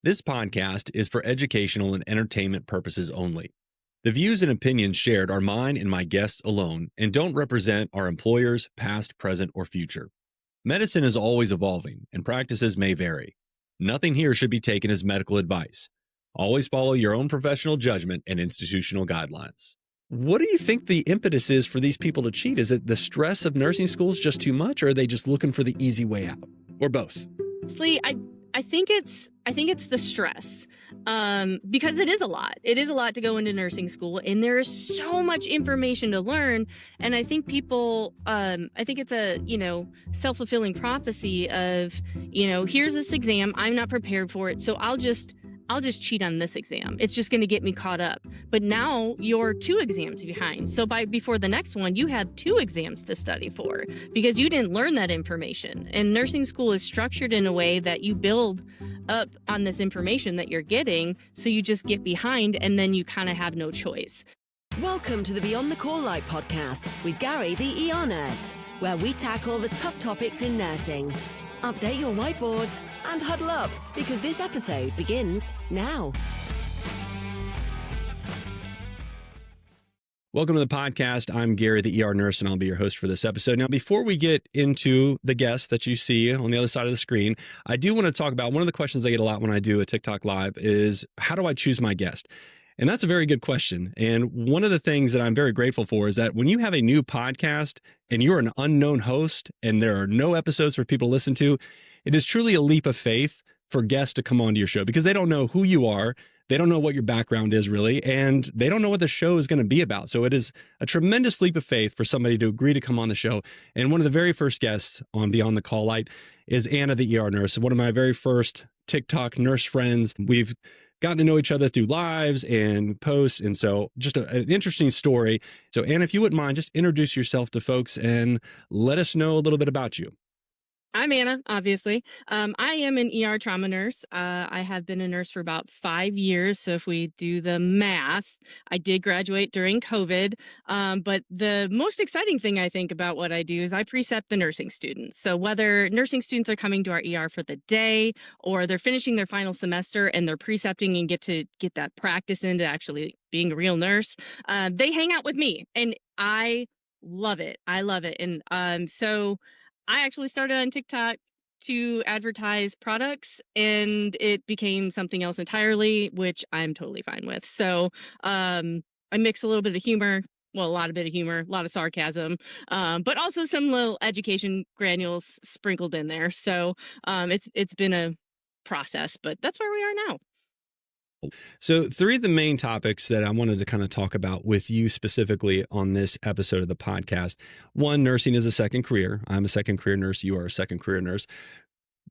This podcast is for educational and entertainment purposes only. The views and opinions shared are mine and my guests alone and don't represent our employers, past, present, or future. Medicine is always evolving and practices may vary. Nothing here should be taken as medical advice. Always follow your own professional judgment and institutional guidelines. What do you think the impetus is for these people to cheat? Is it the stress of nursing school is just too much, or are they just looking for the easy way out, or both? Honestly, I think it's the stress, because it is a lot. It is a lot to go into nursing school, and there is so much information to learn. And I think people, I think it's a self-fulfilling prophecy of here's this exam, I'm not prepared for it, so I'll just cheat on this exam. It's just going to get me caught up. But now you're 2 exams behind. So before the next one, you had 2 exams to study for because you didn't learn that information. And nursing school is structured in a way that you build up on this information that you're getting. So you just get behind and then you kind of have no choice. Welcome to the Beyond the Call Light podcast with Gary, the ER nurse, where we tackle the tough topics in nursing. Update your whiteboards and huddle up because this episode begins now. Welcome to the podcast. I'm Gary, the ER nurse, and I'll be your host for this episode. Now, before we get into the guests that you see on the other side of the screen, I do want to talk about one of the questions I get a lot when I do a TikTok live is, how do I choose my guest? And that's a very good question. And one of the things that I'm very grateful for is that when you have a new podcast and you're an unknown host and there are no episodes for people to listen to, it is truly a leap of faith for guests to come onto your show because they don't know who you are. They don't know what your background is really, and they don't know what the show is going to be about. So it is a tremendous leap of faith for somebody to agree to come on the show. And one of the very first guests on Beyond the Call Light is Anna, the ER nurse, one of my very first TikTok nurse friends. We've gotten to know each other through lives and posts. And so just an interesting story. So Anna, if you wouldn't mind, just introduce yourself to folks and let us know a little bit about you. I'm Anna, obviously. I am an ER trauma nurse. I have been a nurse for about 5 years. So if we do the math, I did graduate during COVID. But the most exciting thing I think about what I do is I precept the nursing students. So whether nursing students are coming to our ER for the day or they're finishing their final semester and they're precepting and get that practice into actually being a real nurse, they hang out with me and I love it. I love it. And so I actually started on TikTok to advertise products and it became something else entirely, which I'm totally fine with. So I mix a little bit of humor, well, a lot of humor, a lot of sarcasm, but also some little education granules sprinkled in there. So it's been a process, but that's where we are now. So 3 of the main topics that I wanted to kind of talk about with you specifically on this episode of the podcast. 1, nursing is a second career. I'm a second career nurse. You are a second career nurse.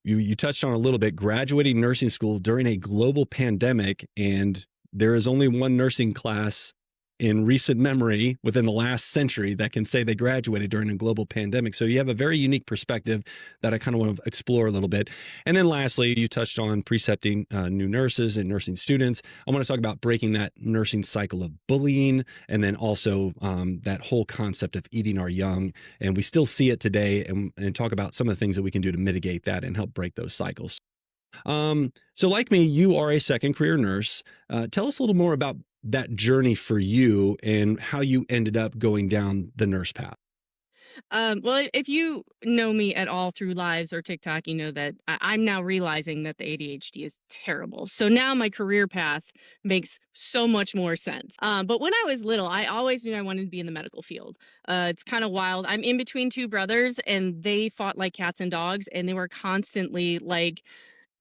You touched on a little bit graduating nursing school during a global pandemic, and there is only one nursing class in recent memory within the last century that can say they graduated during a global pandemic. So you have a very unique perspective that I kind of want to explore a little bit. And then lastly, you touched on precepting new nurses and nursing students. I want to talk about breaking that nursing cycle of bullying and then also that whole concept of eating our young. And we still see it today and talk about some of the things that we can do to mitigate that and help break those cycles. So like me, you are a second career nurse. Tell us a little more about that journey for you and how you ended up going down the nurse path. Well, if you know me at all through lives or TikTok, you know that I'm now realizing that the ADHD is terrible. So now my career path makes so much more sense. But when I was little, I always knew I wanted to be in the medical field. It's kind of wild. I'm in between 2 brothers and they fought like cats and dogs and they were constantly like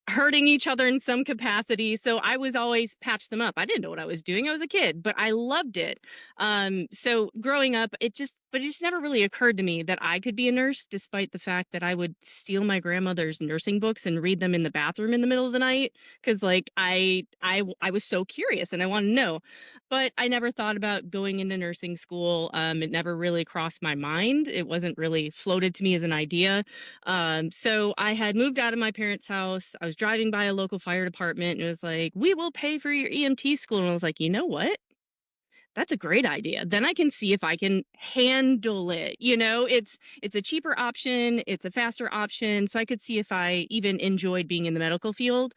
hurting each other in some capacity. So I was always patched them up. I didn't know what I was doing. I was a kid, but I loved it. So growing up, it just never really occurred to me that I could be a nurse, despite the fact that I would steal my grandmother's nursing books and read them in the bathroom in the middle of the night. Cause like I was so curious and I wanted to know, but I never thought about going into nursing school. It never really crossed my mind. It wasn't really floated to me as an idea. So I had moved out of my parents' house. I was driving by a local fire department and it was like, we will pay for your EMT school. And I was like, you know what? That's a great idea. Then I can see if I can handle it. It's a cheaper option. It's a faster option. So I could see if I even enjoyed being in the medical field.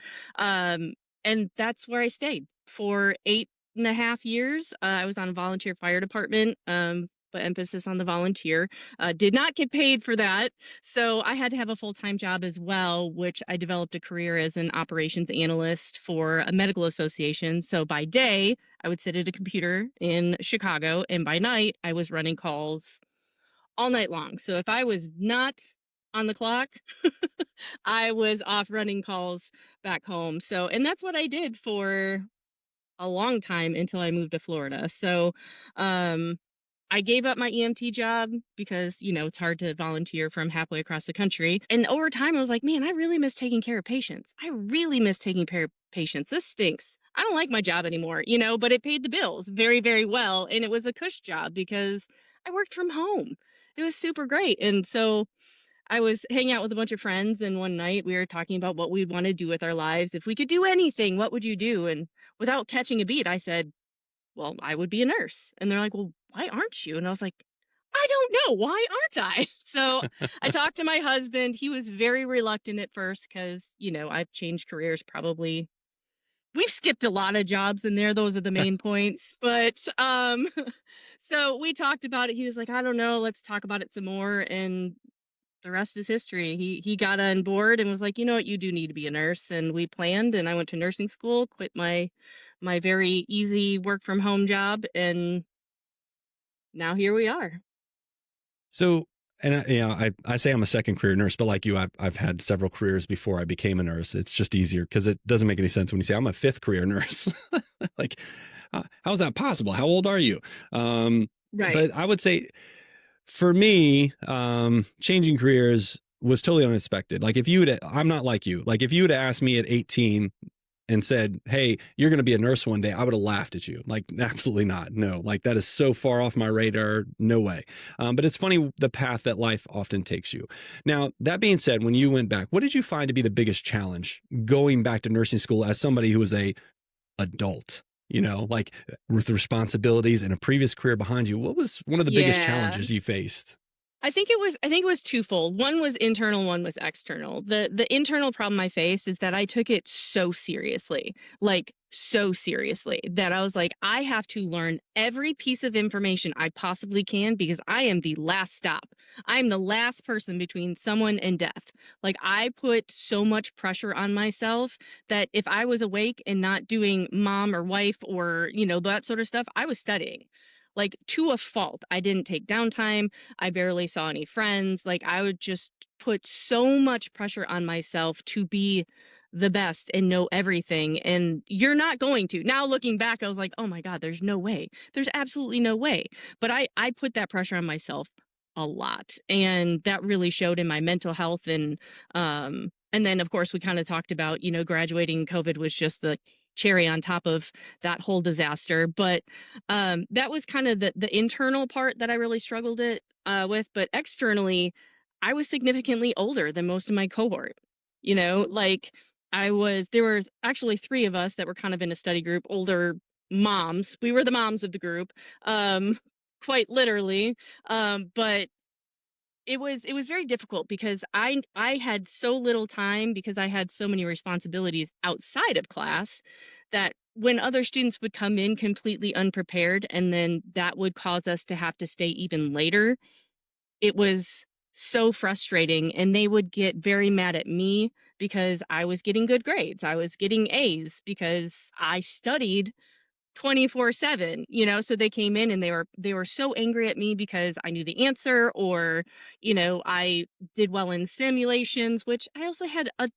And that's where I stayed for 8.5 years. I was on a volunteer fire department, but emphasis on the volunteer. Did not get paid for that. So I had to have a full-time job as well, which I developed a career as an operations analyst for a medical association. So by day, I would sit at a computer in Chicago, and by night, I was running calls all night long. So if I was not on the clock, I was off running calls back home. So, and that's what I did for a long time until I moved to Florida. So, um, I gave up my EMT job because, it's hard to volunteer from halfway across the country. And over time, I was like, man, I really miss taking care of patients. I really miss taking care of patients. This stinks. I don't like my job anymore, but it paid the bills very, very well. And it was a cush job because I worked from home. It was super great. And so I was hanging out with a bunch of friends, and one night we were talking about what we'd want to do with our lives. If we could do anything, what would you do? And without catching a beat, I said, well, I would be a nurse. And they're like, well, why aren't you? And I was like, I don't know. Why aren't I? So I talked to my husband. He was very reluctant at first because, I've changed careers probably. We've skipped a lot of jobs in there. Those are the main points. But so we talked about it. He was like, I don't know. Let's talk about it some more. And the rest is history. He got on board and was like, you know what, you do need to be a nurse. And we planned, and I went to nursing school, quit my very easy work from home job, and now here we are. So, and I say I'm a second career nurse, but like you, I've had several careers before I became a nurse. It's just easier because it doesn't make any sense when you say I'm a fifth career nurse. Like, how's that possible? How old are you? Right. But I would say for me, changing careers was totally unexpected. Like if you would, I'm not like you. Like if you would have asked me at 18 and said, hey, you're going to be a nurse one day, I would have laughed at you. Like, absolutely not. No, like that is so far off my radar. No way. But it's funny the path that life often takes you. Now, that being said, when you went back, what did you find to be the biggest challenge going back to nursing school as somebody who was a adult? Like with responsibilities and a previous career behind you, what was one of the biggest challenges you faced? I think it was twofold. One was internal, one was external. The internal problem I faced is that I took it so seriously, like so seriously, that I was like, I have to learn every piece of information I possibly can because I am the last stop. I'm the last person between someone and death. Like I put so much pressure on myself that if I was awake and not doing mom or wife or, that sort of stuff, I was studying. Like to a fault. I didn't take downtime. I barely saw any friends. Like I would just put so much pressure on myself to be the best and know everything. And you're not going to. Now looking back, I was like, oh my God, there's no way. There's absolutely no way. But I put that pressure on myself a lot. And that really showed in my mental health. And then of course we kind of talked about, graduating. COVID was just the cherry on top of that whole disaster. But that was kind of the internal part that I really struggled with. But externally, I was significantly older than most of my cohort. Like there were actually three of us that were kind of in a study group, older moms. We were the moms of the group, quite literally. But it was very difficult because I had so little time because I had so many responsibilities outside of class that when other students would come in completely unprepared and then that would cause us to have to stay even later, it was so frustrating, and they would get very mad at me because I was getting good grades. I was getting A's because I studied 24/7, so they came in and they were so angry at me because I knew the answer, or I did well in simulations, which I also had a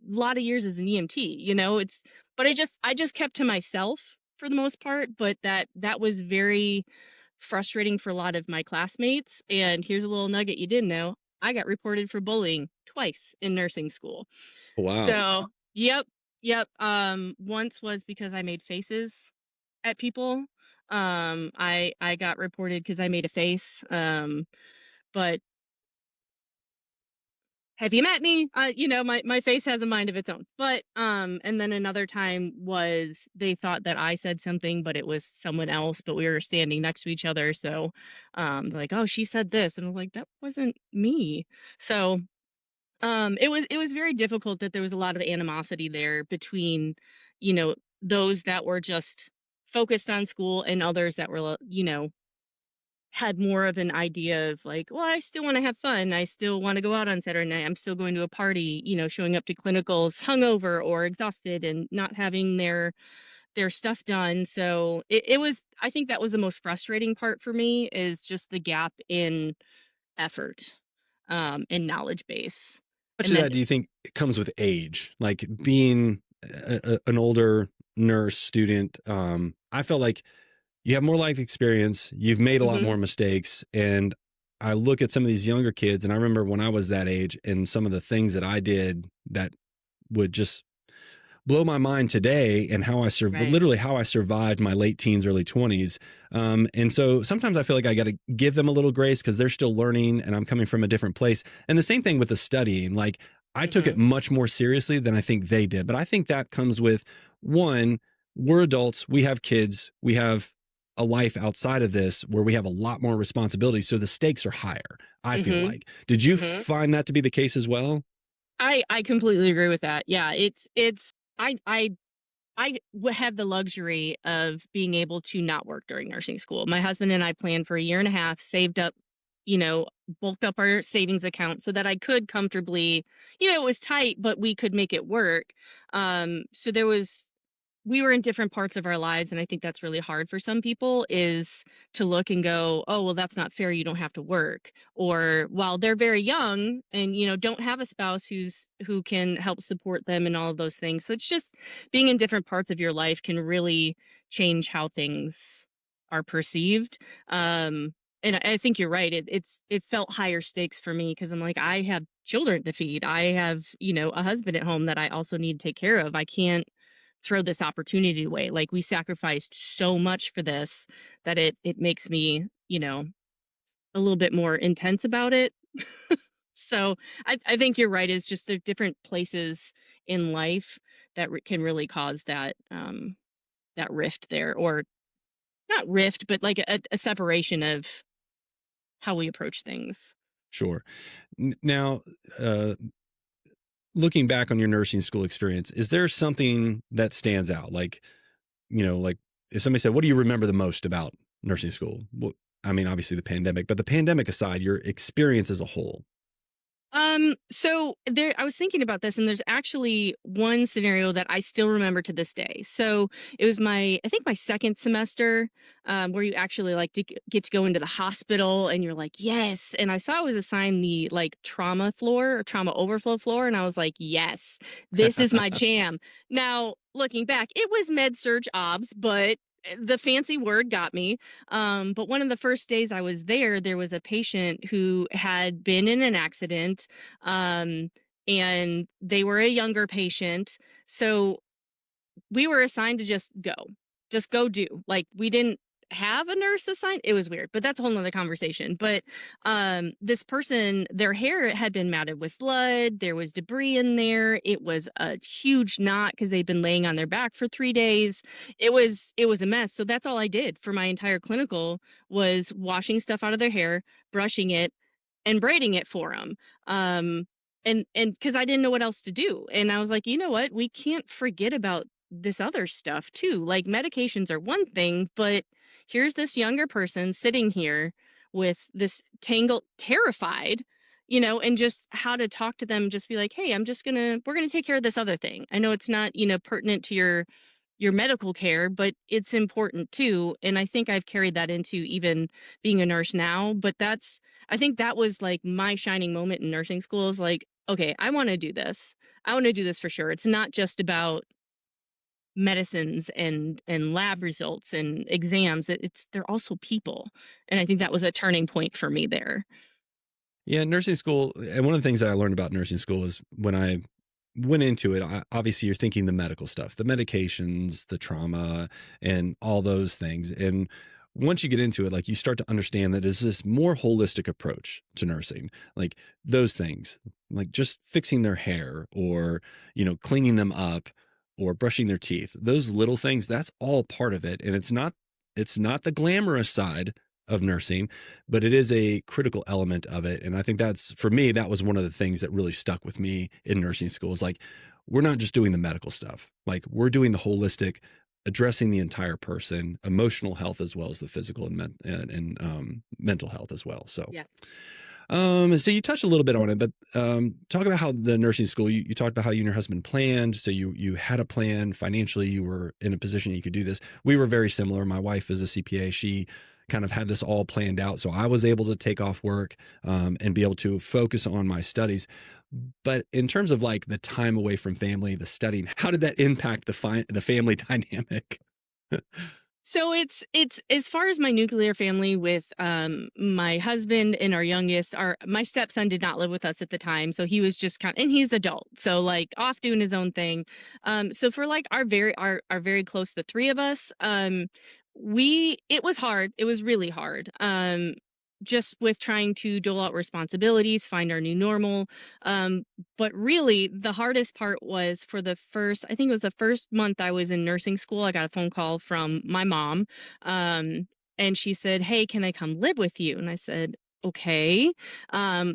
lot of years as an EMT. But I just kept to myself for the most part, but that was very frustrating for a lot of my classmates. And here's a little nugget you didn't know: I got reported for bullying twice in nursing school. Wow. So yep. Once was because I made faces at people. I got reported because I made a face. But have you met me? My face has a mind of its own. But and then another time was they thought that I said something, but it was someone else, but we were standing next to each other. So like, oh, she said this, and I'm like, that wasn't me. So It was very difficult that there was a lot of animosity there between, you know, those that were just focused on school and others that were, had more of an idea of like, well, I still want to have fun. I still want to go out on Saturday night. I'm still going to a party, showing up to clinicals hungover or exhausted and not having their stuff done. So it was, I think that was the most frustrating part for me, is just the gap in effort, and knowledge base. Much And of then, that do you think comes with age? Like being an older nurse student, I felt like you have more life experience, you've made a lot mhm, more mistakes. And I look at some of these younger kids, and I remember when I was that age and some of the things that I did that would just blow my mind today, and how right. literally how I survived my late teens, early 20s. And so sometimes I feel like I got to give them a little grace because they're still learning and I'm coming from a different place. And the same thing with the studying. Like I took it Mhm, much more seriously than I think they did. But I think that comes with, one, we're adults, we have kids, we have a life outside of this where we have a lot more responsibility. So the stakes are higher, I feel mhm, like. Did you mhm. find that to be the case as well? I completely agree with that. Yeah, it's had the luxury of being able to not work during nursing school. My husband and I planned for a year and a half, saved up, you know, bulked up our savings account so that I could comfortably, it was tight, but we could make it work. So we were in different parts of our lives, and I think that's really hard for some people, is to look and go, oh, well, that's not fair, you don't have to work. Or while they're very young and don't have a spouse who can help support them and all of those things. So it's just being in different parts of your life can really change how things are perceived. And I think you're right, it felt higher stakes for me because I'm like, I have children to feed, I have a husband at home that I also need to take care of. I can't throw this opportunity away. Like, we sacrificed so much for this that it makes me, a little bit more intense about it. So I think you're right. It's just there's different places in life that can really cause that rift there, or not rift, but like a separation of how we approach things. Sure. Now, uh, looking back on your nursing school experience, is there something that stands out? Like, like if somebody said, what do you remember the most about nursing school? What, I mean, obviously the pandemic, but the pandemic aside, your experience as a whole. So there, I was thinking about this, and there's actually one scenario that I still remember to this day. So it was I think my second semester, where you actually like to get to go into the hospital, and you're like, yes. And I saw I was assigned the like trauma floor or trauma overflow floor, and I was like, yes, this is my jam. Now, looking back, it was med surge obs, but the fancy word got me. But one of the first days I was there was a patient who had been in an accident, um, and they were a younger patient. So we were assigned to just go do. Like, we didn't have a nurse assigned. It was weird, but that's a whole nother conversation. But this person, their hair had been matted with blood. There was debris in there. It was a huge knot because they'd been laying on their back for 3 days. It was a mess. So that's all I did for my entire clinical, was washing stuff out of their hair, brushing it, and braiding it for them. And because I didn't know what else to do. And I was like, you know what? We can't forget about this other stuff too. Like, medications are one thing, but here's this younger person sitting here with this tangled, terrified, and just how to talk to them, just be like, hey, we're gonna take care of this other thing. I know it's not, pertinent to your medical care, but it's important too. And I think I've carried that into even being a nurse now. But I think that was like my shining moment in nursing school, is like, okay, I want to do this. I want to do this for sure. It's not just about medicines and lab results and exams. They're also people. And I think that was a turning point for me there. Yeah, nursing school. And one of the things that I learned about nursing school is when I went into it, obviously you're thinking the medical stuff, the medications, the trauma, and all those things. And once you get into it, like you start to understand that it's this more holistic approach to nursing, like those things, like just fixing their hair or, cleaning them up or brushing their teeth, those little things, that's all part of it. And it's not the glamorous side of nursing, but it is a critical element of it. And I think that's, for me, that was one of the things that really stuck with me in nursing school is like, we're not just doing the medical stuff. Like we're doing the holistic, addressing the entire person, emotional health as well as the physical and mental health as well. So, Yeah. so you touched a little bit on it, but talk about how the nursing school. You talked about how you and your husband planned. So you had a plan financially. You were in a position you could do this. We were very similar. My wife is a CPA. She kind of had this all planned out, so I was able to take off work and be able to focus on my studies. But in terms of like the time away from family, the studying, how did that impact the family dynamic? So it's as far as my nuclear family with my husband and our youngest, my stepson did not live with us at the time, so he was just and he's adult, so like off doing his own thing. So for like our very close, the three of us, it was hard. It was really hard. Just with trying to dole out responsibilities, find our new normal. But really, the hardest part was for I think it was the first month I was in nursing school, I got a phone call from my mom. And she said, "Hey, can I come live with you?" And I said, "Okay."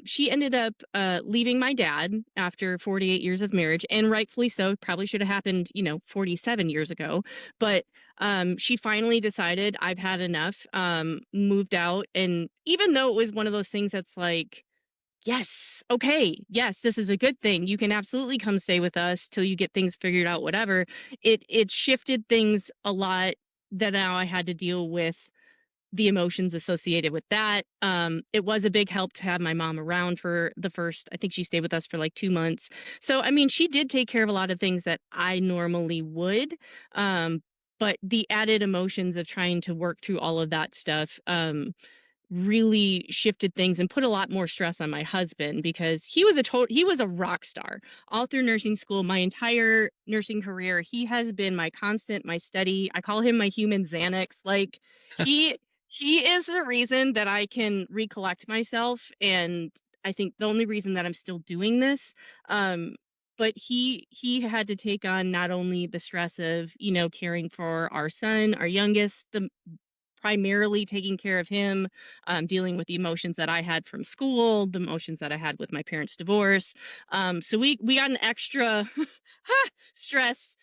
She ended up leaving my dad after 48 years of marriage, and rightfully so. Probably should have happened, 47 years ago. But she finally decided I've had enough, moved out. And even though it was one of those things that's like, yes, okay, yes, this is a good thing. You can absolutely come stay with us till you get things figured out, whatever. It shifted things a lot that now I had to deal with the emotions associated with that. It was a big help to have my mom around for the first, I think she stayed with us for like 2 months. So, I mean, she did take care of a lot of things that I normally would. But the added emotions of trying to work through all of that stuff, really shifted things and put a lot more stress on my husband because he was a rock star all through nursing school. My entire nursing career, he has been my constant, my steady. I call him my human Xanax. Like he is the reason that I can recollect myself, and I think the only reason that I'm still doing this. But he had to take on not only the stress of, caring for our son, our youngest, the primarily taking care of him, dealing with the emotions that I had from school, the emotions that I had with my parents' divorce. So we got an extra stress.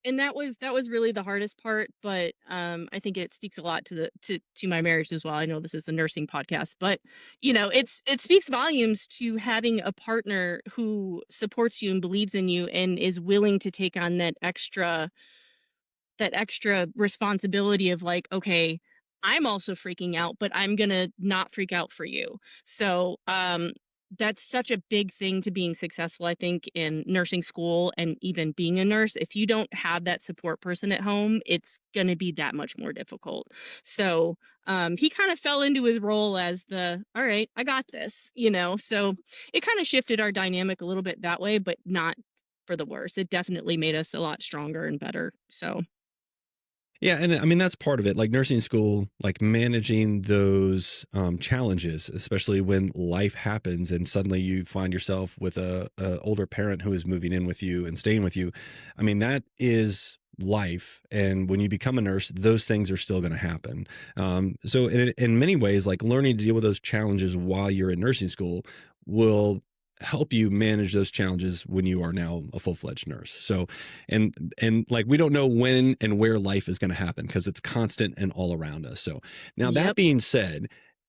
And that was really the hardest part, but I think it speaks a lot to my marriage as well. I know this is a nursing podcast, but it speaks volumes to having a partner who supports you and believes in you and is willing to take on that extra responsibility of like, okay, I'm also freaking out, but I'm gonna not freak out for you. So that's such a big thing to being successful, I think, in nursing school and even being a nurse. If you don't have that support person at home, it's gonna be that much more difficult. So he kind of fell into his role as all right, I got this. So it kind of shifted our dynamic a little bit that way, but not for the worse. It definitely made us a lot stronger and better. So Yeah, and I mean that's part of it. Like nursing school, like managing those challenges, especially when life happens and suddenly you find yourself with a older parent who is moving in with you and staying with you. I mean that is life, and when you become a nurse, those things are still going to happen. So in many ways, like learning to deal with those challenges while you're in nursing school will help you manage those challenges when you are now a full-fledged nurse. So and like we don't know when and where life is going to happen because it's constant and all around us. So now that yep. being said,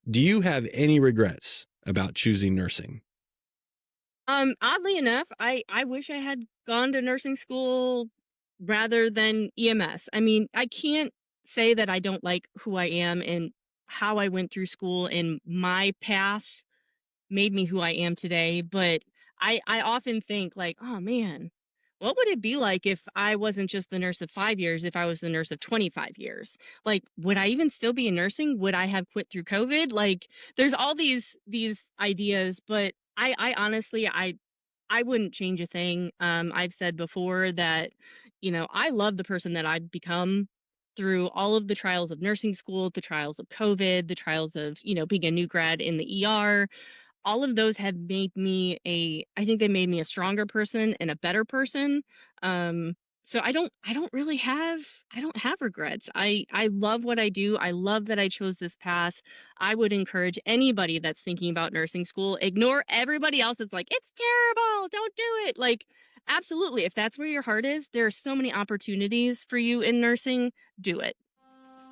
do you have any regrets about choosing nursing? Oddly enough, I wish I had gone to nursing school rather than EMS. I mean, I can't say that I don't like who I am and how I went through school and my path made me who I am today, but I often think like, oh man, what would it be like if I wasn't just the nurse of 5 years, if I was the nurse of 25 years? Like, would I even still be in nursing? Would I have quit through COVID? Like, there's all these ideas, but I honestly I wouldn't change a thing. I've said before that, I love the person that I've become through all of the trials of nursing school, the trials of COVID, the trials of, being a new grad in the ER. All of those have made me I think they made me a stronger person and a better person. Um, So I don't have regrets. I love what I do. I love that I chose this path. I would encourage anybody that's thinking about nursing school, ignore everybody else that's like, it's terrible, don't do it. Like, absolutely, if that's where your heart is, there are so many opportunities for you in nursing. Do it.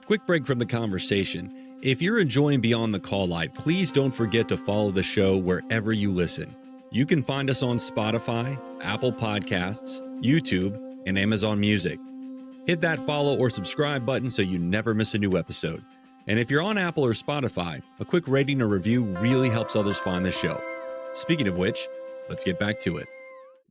Quick break from the conversation. If you're enjoying Beyond the Call Light, please don't forget to follow the show wherever you listen. You can find us on Spotify, Apple Podcasts, YouTube, and Amazon Music. Hit that follow or subscribe button so you never miss a new episode. And if you're on Apple or Spotify, a quick rating or review really helps others find the show. Speaking of which, let's get back to it.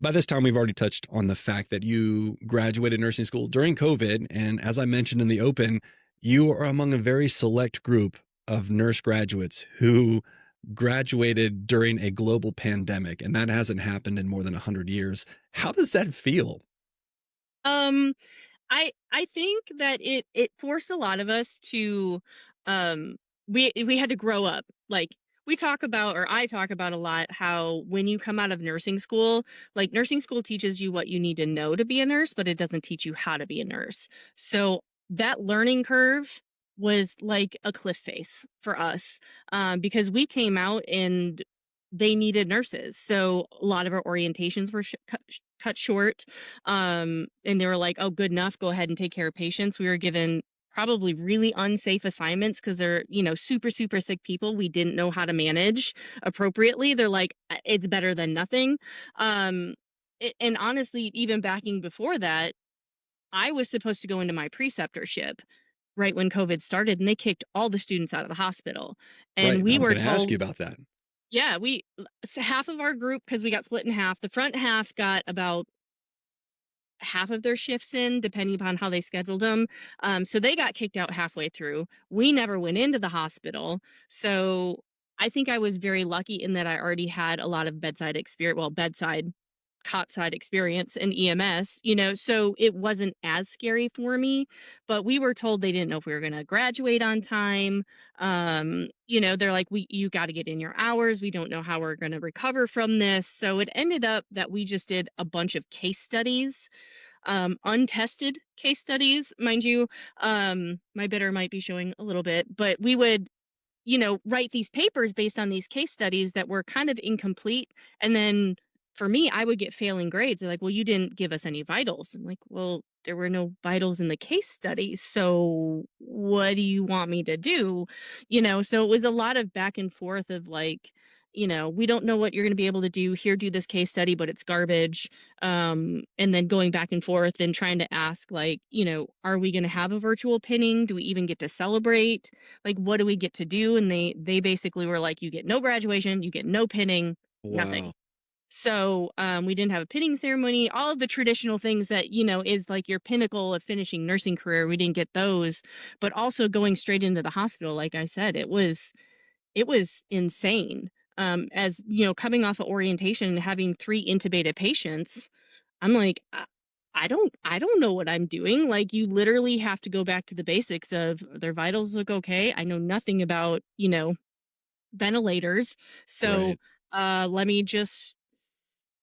By this time, we've already touched on the fact that you graduated nursing school during COVID. And as I mentioned in the open, you are among a very select group of nurse graduates who graduated during a global pandemic. And that hasn't happened in more than 100 years. How does that feel? Um, I think that it forced a lot of us to we had to grow up. Like, we talk about, or I talk about a lot, how when you come out of nursing school, like, nursing school teaches you what you need to know to be a nurse, but it doesn't teach you how to be a nurse. So that learning curve was like a cliff face for us, because we came out and they needed nurses. So a lot of our orientations were cut short. And they were like, oh, good enough, go ahead and take care of patients. We were given probably really unsafe assignments because they're, super, super sick people we didn't know how to manage appropriately. They're like, it's better than nothing. And honestly, even backing before that, I was supposed to go into my preceptorship right when COVID started, and they kicked all the students out of the hospital. Right. And I we was were going to ask told, you about that. yeah, so half of our group, because we got split in half, the front half got about half of their shifts in, depending upon how they scheduled them. So they got kicked out halfway through. We never went into the hospital. So I think I was very lucky in that I already had a lot of bedside experience, well, bedside cot side experience in EMS, so it wasn't as scary for me. But we were told they didn't know if we were going to graduate on time. They're like, you got to get in your hours. We don't know how we're going to recover from this. So it ended up that we just did a bunch of case studies, untested case studies, mind you. My bitter might be showing a little bit, but we would, write these papers based on these case studies that were kind of incomplete. And then for me, I would get failing grades. They're like, well, you didn't give us any vitals. I'm like, well, there were no vitals in the case studies. So what do you want me to do? So it was a lot of back and forth of like, we don't know what you're going to be able to do here. Do this case study, but it's garbage. And then going back and forth and trying to ask, like, are we going to have a virtual pinning? Do we even get to celebrate? Like, what do we get to do? And they basically were like, you get no graduation, you get no pinning, nothing. Wow. So we didn't have a pinning ceremony, all of the traditional things that, is like your pinnacle of finishing nursing career. We didn't get those, but also going straight into the hospital. Like I said, it was insane. As coming off of orientation and having 3 intubated patients, I'm like, I don't know what I'm doing. Like, you literally have to go back to the basics of, their vitals look okay. I know nothing about, ventilators. So Right. let me just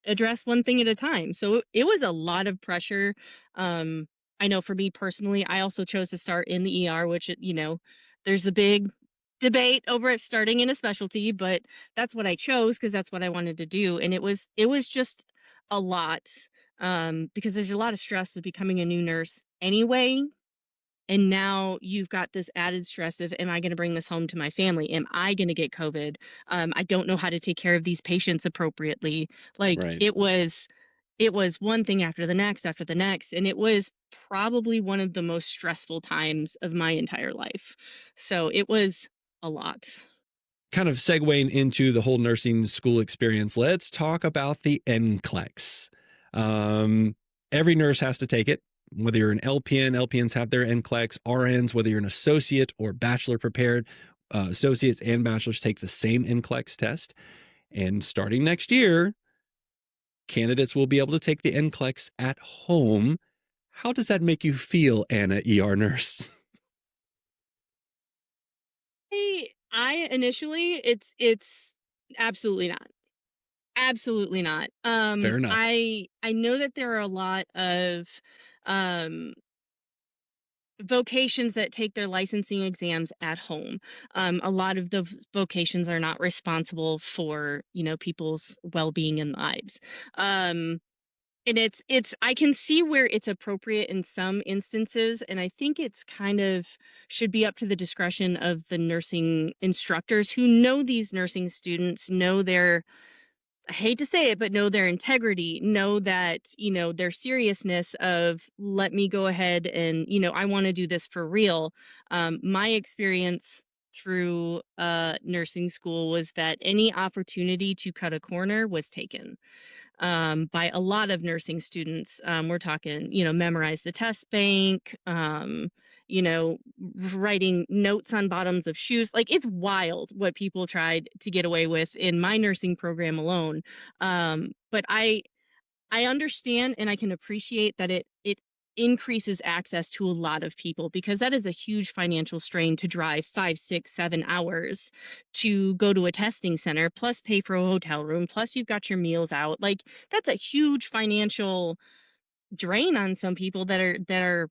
address one thing at a time. So it was a lot of pressure. I know for me personally, I also chose to start in the ER, which, there's a big debate over it starting in a specialty, but that's what I chose because that's what I wanted to do. And it was just a lot, because there's a lot of stress with becoming a new nurse anyway. And now you've got this added stress of, am I going to bring this home to my family? Am I going to get COVID? I don't know how to take care of these patients appropriately. Like, Right. it was one thing after the next, and it was probably one of the most stressful times of my entire life. So it was a lot. Kind of segueing into the whole nursing school experience, let's talk about the NCLEX. Every nurse has to take it, whether you're an LPN, LPNs have their NCLEX, RNs, whether you're an associate or bachelor prepared, associates and bachelors take the same NCLEX test. And starting next year, candidates will be able to take the NCLEX at home. How does that make you feel, Anna, ER nurse? I initially, it's absolutely not. Absolutely not. Fair enough. I know that there are a lot of um vocations that take their licensing exams at home. A lot of those vocations are not responsible for, people's well-being and lives. Um, and it's I can see where it's appropriate in some instances, and I think it's kind of should be up to the discretion of the nursing instructors who know these nursing students, know their I hate to say it, but know their integrity, know that, their seriousness of let me go ahead and, I want to do this for real. My experience through nursing school was that any opportunity to cut a corner was taken by a lot of nursing students. We're talking, memorize the test bank, you know, writing notes on bottoms of shoes. Like it's wild what people tried to get away with in my nursing program alone. But I understand and I can appreciate that it increases access to a lot of people because that is a huge financial strain to drive 5, 6, 7 hours to go to a testing center, plus pay for a hotel room, plus you've got your meals out. Like that's a huge financial drain on some people that are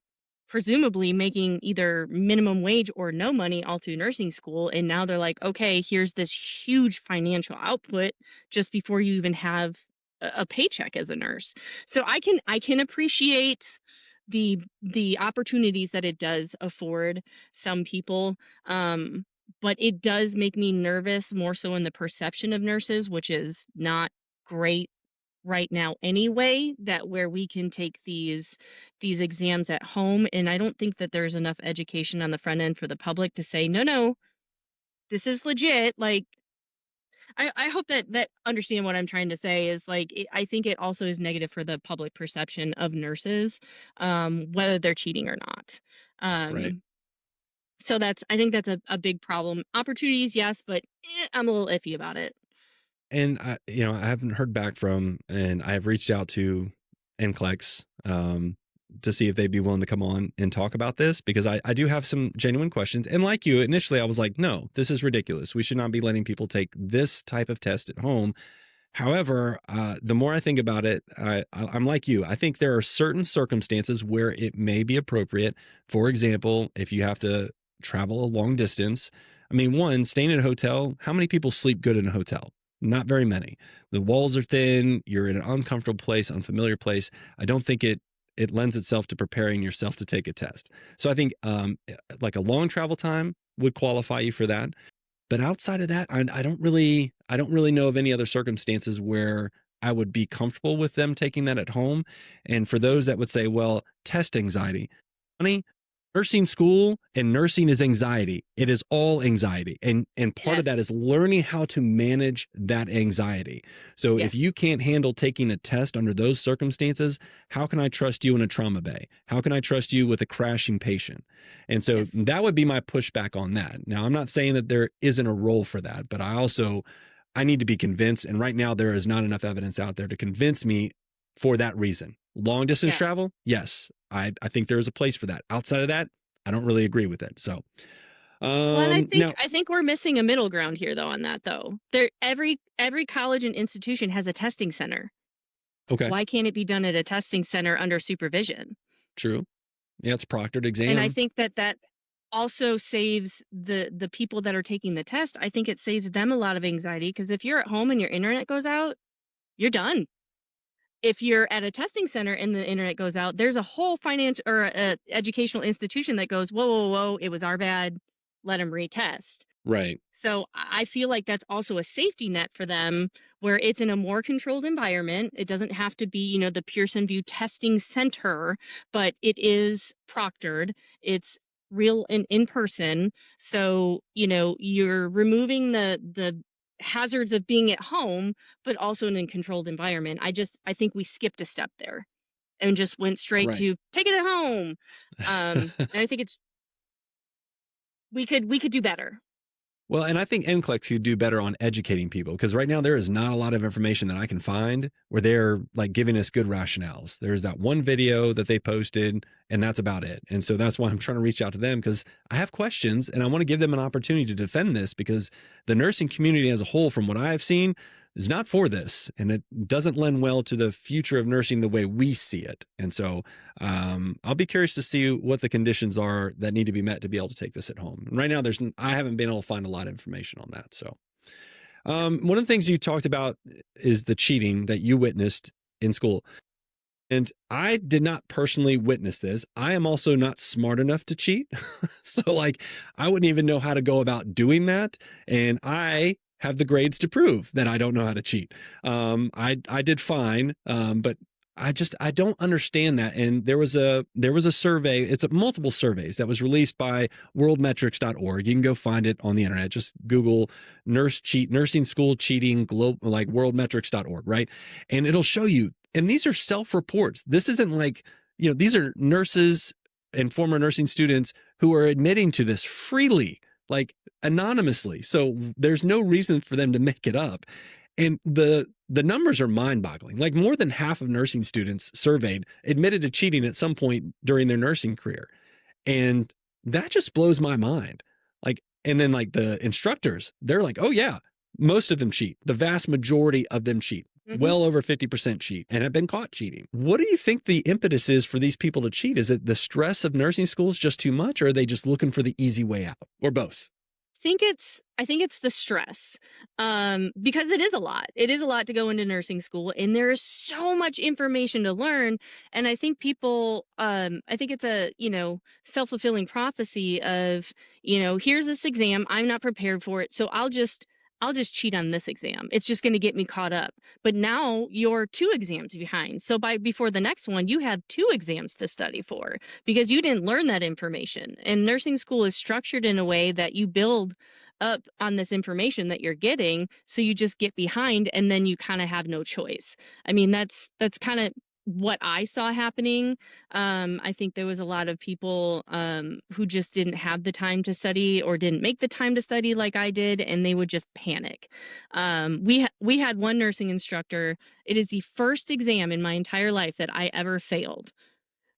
presumably making either minimum wage or no money all through nursing school, and now they're like, okay, here's this huge financial output just before you even have a paycheck as a nurse. So I can appreciate the opportunities that it does afford some people, but it does make me nervous more so in the perception of nurses, which is not great right now anyway, that where we can take these exams at home, and I don't think that there's enough education on the front end for the public to say no, this is legit. Like I hope that understand what I'm trying to say is like I think it also is negative for the public perception of nurses, whether they're cheating or not. Right. So I think that's a big problem. Opportunities, yes, but I'm a little iffy about it. And I haven't heard back from, and I have reached out to NCLEX to see if they'd be willing to come on and talk about this, because I do have some genuine questions. And like you, initially I was like, no, this is ridiculous. We should not be letting people take this type of test at home. However, the more I think about it, I'm like you. I think there are certain circumstances where it may be appropriate. For example, if you have to travel a long distance. I mean, one, staying in a hotel, how many people sleep good in a hotel? Not very many. The walls are thin. You're in an uncomfortable place, unfamiliar place. I don't think it lends itself to preparing yourself to take a test. So I think like a long travel time would qualify you for that. But outside of that, I don't really know of any other circumstances where I would be comfortable with them taking that at home. And for those that would say, well, test anxiety, honey, nursing school and nursing is anxiety. It is all anxiety. And part of that Yes. is learning how to manage that anxiety. So if Yes. you can't handle taking a test under those circumstances, how can I trust you in a trauma bay? How can I trust you with a crashing patient? And so Yes. that would be my pushback on that. Now, I'm not saying that there isn't a role for that, but I need to be convinced. And right now there is not enough evidence out there to convince me for that reason. Long distance Yeah. travel, yes, I think there is a place for that. Outside of that, I don't really agree with it. So, Well, and now, I think we're missing a middle ground here though on that though. Every college and institution has a testing center. okay, Why can't it be done at a testing center under supervision? true. Yeah, it's proctored And I exam. think that also saves the people that are taking the test. I think it saves them a lot of anxiety because if you're at home and your internet goes out, you're done. If you're at a testing center and the internet goes out, there's a whole finance or educational institution that goes, whoa, whoa, whoa, it was our bad. Let them retest. Right, So I feel like that's also a safety net for them where it's in a more controlled environment. It doesn't have to be, the Pearson VUE testing center, but it is proctored. It's real and in person. So, you're removing the hazards of being at home, but also in a controlled environment. I think we skipped a step there and just went straight right. to take it at home. And I think we could do better. Well, and I think NCLEX could do better on educating people, because right now there is not a lot of information that I can find where they're like giving us good rationales. There's that one video that they posted, and that's about it. And so that's why I'm trying to reach out to them, because I have questions and I want to give them an opportunity to defend this, because the nursing community as a whole, from what I've seen, is not for this, and it doesn't lend well to the future of nursing the way we see it. And so I'll be curious to see what the conditions are that need to be met to be able to take this at home. And right now, I haven't been able to find a lot of information on that. So one of the things you talked about is the cheating that you witnessed in school. And I did not personally witness this. I am also not smart enough to cheat. So like, I wouldn't even know how to go about doing that. And I have the grades to prove that I don't know how to cheat. I did fine. But I don't understand that. And there was a survey. It's multiple surveys that was released by worldmetrics.org. You can go find it on the internet. Just Google nursing school cheating, like worldmetrics.org, right? And it'll show you. And these are self-reports. This isn't like, these are nurses and former nursing students who are admitting to this freely, like anonymously. So there's no reason for them to make it up. And the numbers are mind-boggling. Like more than half of nursing students surveyed admitted to cheating at some point during their nursing career. And that just blows my mind. Like, and then like the instructors, they're like, oh yeah, most of them cheat. The vast majority of them cheat. Mm-hmm. Well over 50% cheat and have been caught cheating. What do you think the impetus is for these people to cheat? Is it the stress of nursing school is just too much, or are they just looking for the easy way out, or both? I think it's the stress, because it is a lot. It is a lot to go into nursing school, and there is so much information to learn. And I think people, I think it's a, self-fulfilling prophecy of, here's this exam. I'm not prepared for it. So I'll just cheat on this exam. It's just going to get me caught up. But now you're 2 exams behind. So before the next one, you have 2 exams to study for because you didn't learn that information. And nursing school is structured in a way that you build up on this information that you're getting. So you just get behind and then you kind of have no choice. I mean, that's kind of what I saw happening. I think there was a lot of people who just didn't have the time to study or didn't make the time to study like I did, and they would just panic. We had one nursing instructor. It is the first exam in my entire life that I ever failed,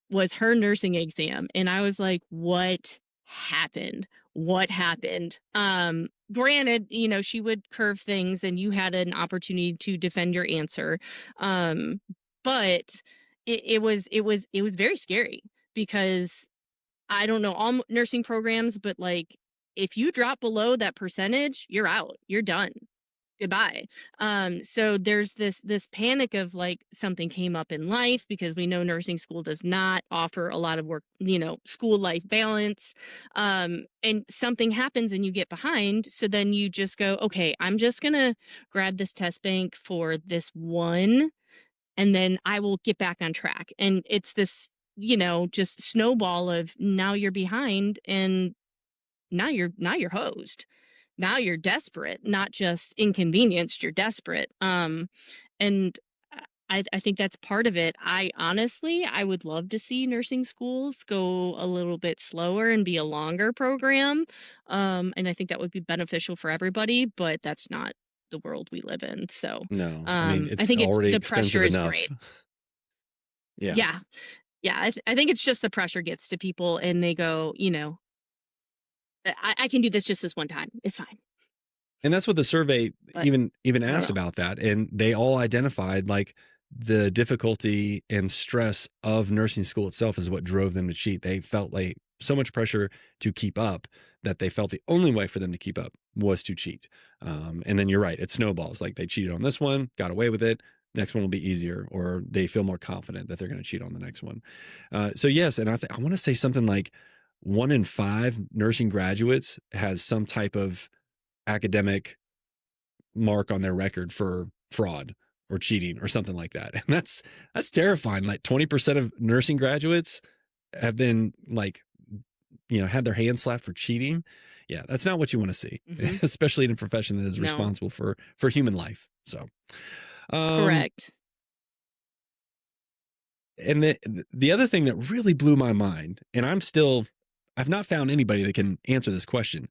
was her nursing exam. And I was like, what happened? What happened? Granted, she would curve things and you had an opportunity to defend your answer. But it was very scary because I don't know all nursing programs, but like if you drop below that percentage, you're out, you're done, goodbye. So there's this panic of like something came up in life, because we know nursing school does not offer a lot of work, school life balance. And something happens and you get behind. So then you just go, okay, I'm just gonna grab this test bank for this one, and then I will get back on track. And it's this, just snowball of now you're behind and now you're hosed. Now you're desperate, not just inconvenienced, you're desperate. And I think that's part of it. I would love to see nursing schools go a little bit slower and be a longer program. And I think that would be beneficial for everybody, but that's not the world we live in. So no, I mean, it's I think already the expensive pressure is enough. great. Yeah. I think it's just the pressure gets to people and they go, I can do this just this one time. It's fine. And that's what the survey But even I don't asked know. about that. And they all identified like the difficulty and stress of nursing school itself is what drove them to cheat. They felt like so much pressure to keep up that they felt the only way for them to keep up was to cheat. And then you're right, it snowballs. Like they cheated on this one, got away with it. Next one will be easier, or they feel more confident that they're going to cheat on the next one. So yes, and I want to say something like 1 in 5 nursing graduates has some type of academic mark on their record for fraud or cheating or something like that. And that's terrifying. Like 20% of nursing graduates have been like, had their hands slapped for cheating. Yeah, that's not what you want to see, especially in a profession that is responsible for human life. So, Correct. And the other thing that really blew my mind, and I've not found anybody that can answer this question,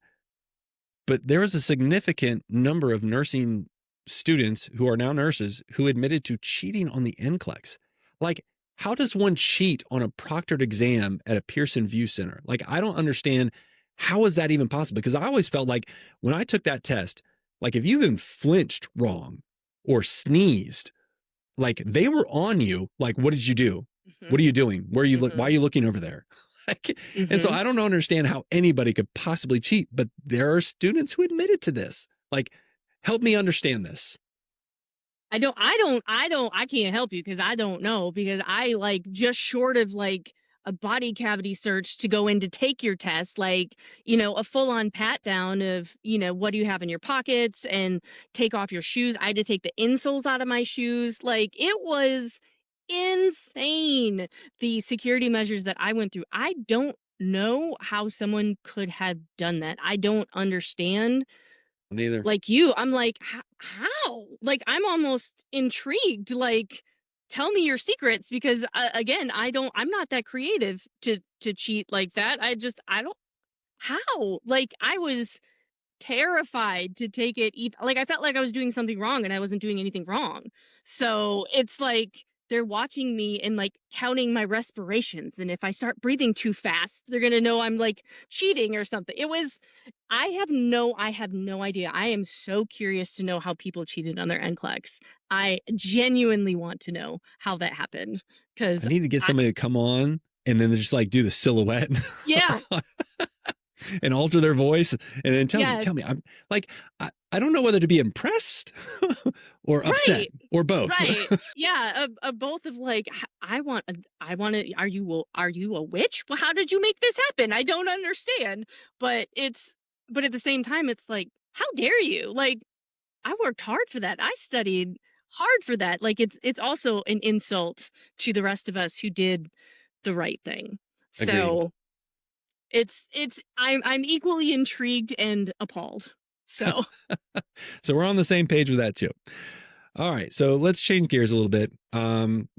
but there was a significant number of nursing students who are now nurses who admitted to cheating on the NCLEX. Like, how does one cheat on a proctored exam at a Pearson View Center? Like, I don't understand, how is that even possible? Because I always felt like when I took that test, like if you even flinched wrong, or sneezed, like they were on you. Like, what did you do? Mhm. What are you doing? Where are you? Why Mhm. are you looking over there? And so Mhm. I don't understand how anybody could possibly cheat, but there are students who admitted to this. Like, help me understand this. I can't help you because I don't know, because I like just short of like a body cavity search to go in to take your test, like, a full on pat down of, what do you have in your pockets, and take off your shoes. I had to take the insoles out of my shoes. Like, it was insane, the security measures that I went through. I don't know how someone could have done that. I don't understand. Neither. Like you, I'm like, how? Like, I'm almost intrigued. Like, tell me your secrets, because again, I'm not that creative to cheat like that. I don't, how? Like, I was terrified to take it. Like, I felt like I was doing something wrong and I wasn't doing anything wrong. So it's like they're watching me and like counting my respirations. And if I start breathing too fast, they're going to know I'm like cheating or something. I have no idea. I am so curious to know how people cheated on their NCLEX. I genuinely want to know how that happened, I because need to get somebody to come on and then just like do the silhouette. yeah, And alter their voice and then yes, tell me. I'm like, I don't know whether to be impressed or upset right. or both. Right. Yeah, both of like, I want to, are you a witch? Well, how did you make this happen? I don't understand. But but at the same time, it's like, how dare you? Like, I worked hard for that. I studied hard for that. Like, it's also an insult to the rest of us who did the right thing. Agreed. So I'm equally intrigued and appalled. So So we're on the same page with that too. All right. So let's change gears a little bit.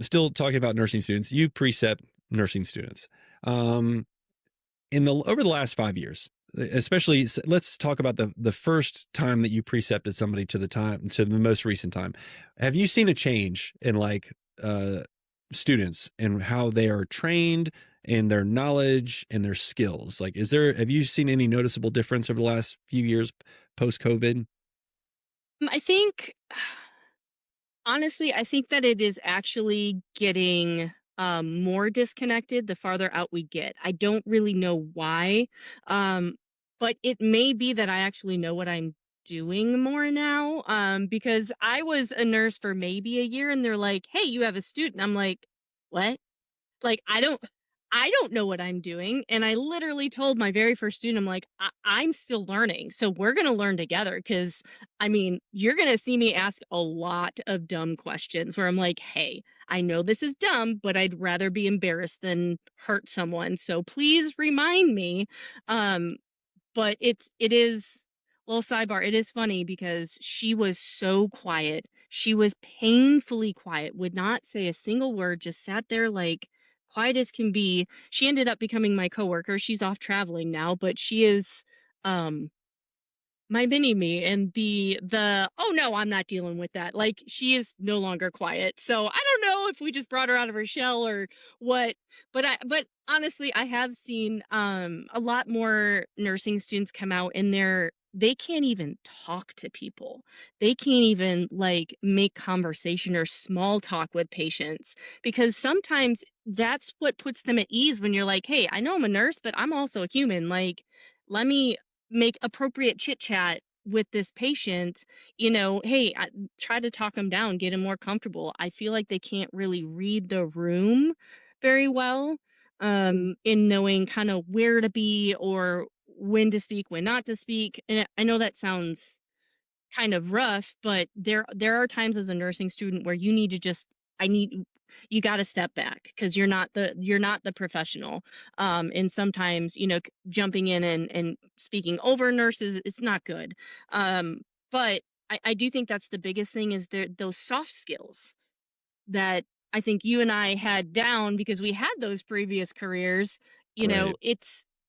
Still talking about nursing students. You precept nursing students. Um, over the last 5 years, especially, let's talk about the first time that you precepted somebody to the most recent time. Have you seen a change in like students and how they are trained and their knowledge and their skills? Like, have you seen any noticeable difference over the last few years post COVID? I think, honestly, I think that it is actually getting more disconnected the farther out we get. I don't really know why, um, but it may be that I actually know what I'm doing more now, because I was a nurse for maybe a year and they're like, hey, you have a student. I'm like, what? Like, I don't know what I'm doing. And I literally told my very first student, I'm like, I'm still learning. So we're going to learn together, because I mean, you're going to see me ask a lot of dumb questions where I'm like, hey, I know this is dumb, but I'd rather be embarrassed than hurt someone. So please remind me. Um, but it is, well, sidebar, it is funny because she was so quiet. She was painfully quiet, would not say a single word, just sat there like quiet as can be. She ended up becoming my coworker. She's off traveling now, but she is um my mini me, and the oh no, I'm not dealing with that. Like, she is no longer quiet. So I don't know if we just brought her out of her shell or what, but honestly, I have seen a lot more nursing students come out, and they can't even talk to people. They can't even like make conversation or small talk with patients, because sometimes that's what puts them at ease when you're like, "Hey, I know I'm a nurse, but I'm also a human. Like, let me make appropriate chit chat with this patient, hey, try to talk them down, get them more comfortable." I feel like they can't really read the room very well, in knowing kind of where to be or when to speak, when not to speak. And I know that sounds kind of rough, but there are times as a nursing student where you need to just I need you got to step back, because you're not the professional. And sometimes, jumping in and speaking over nurses, it's not good. But I do think that's the biggest thing, is those soft skills that I think you and I had down because we had those previous careers. Right.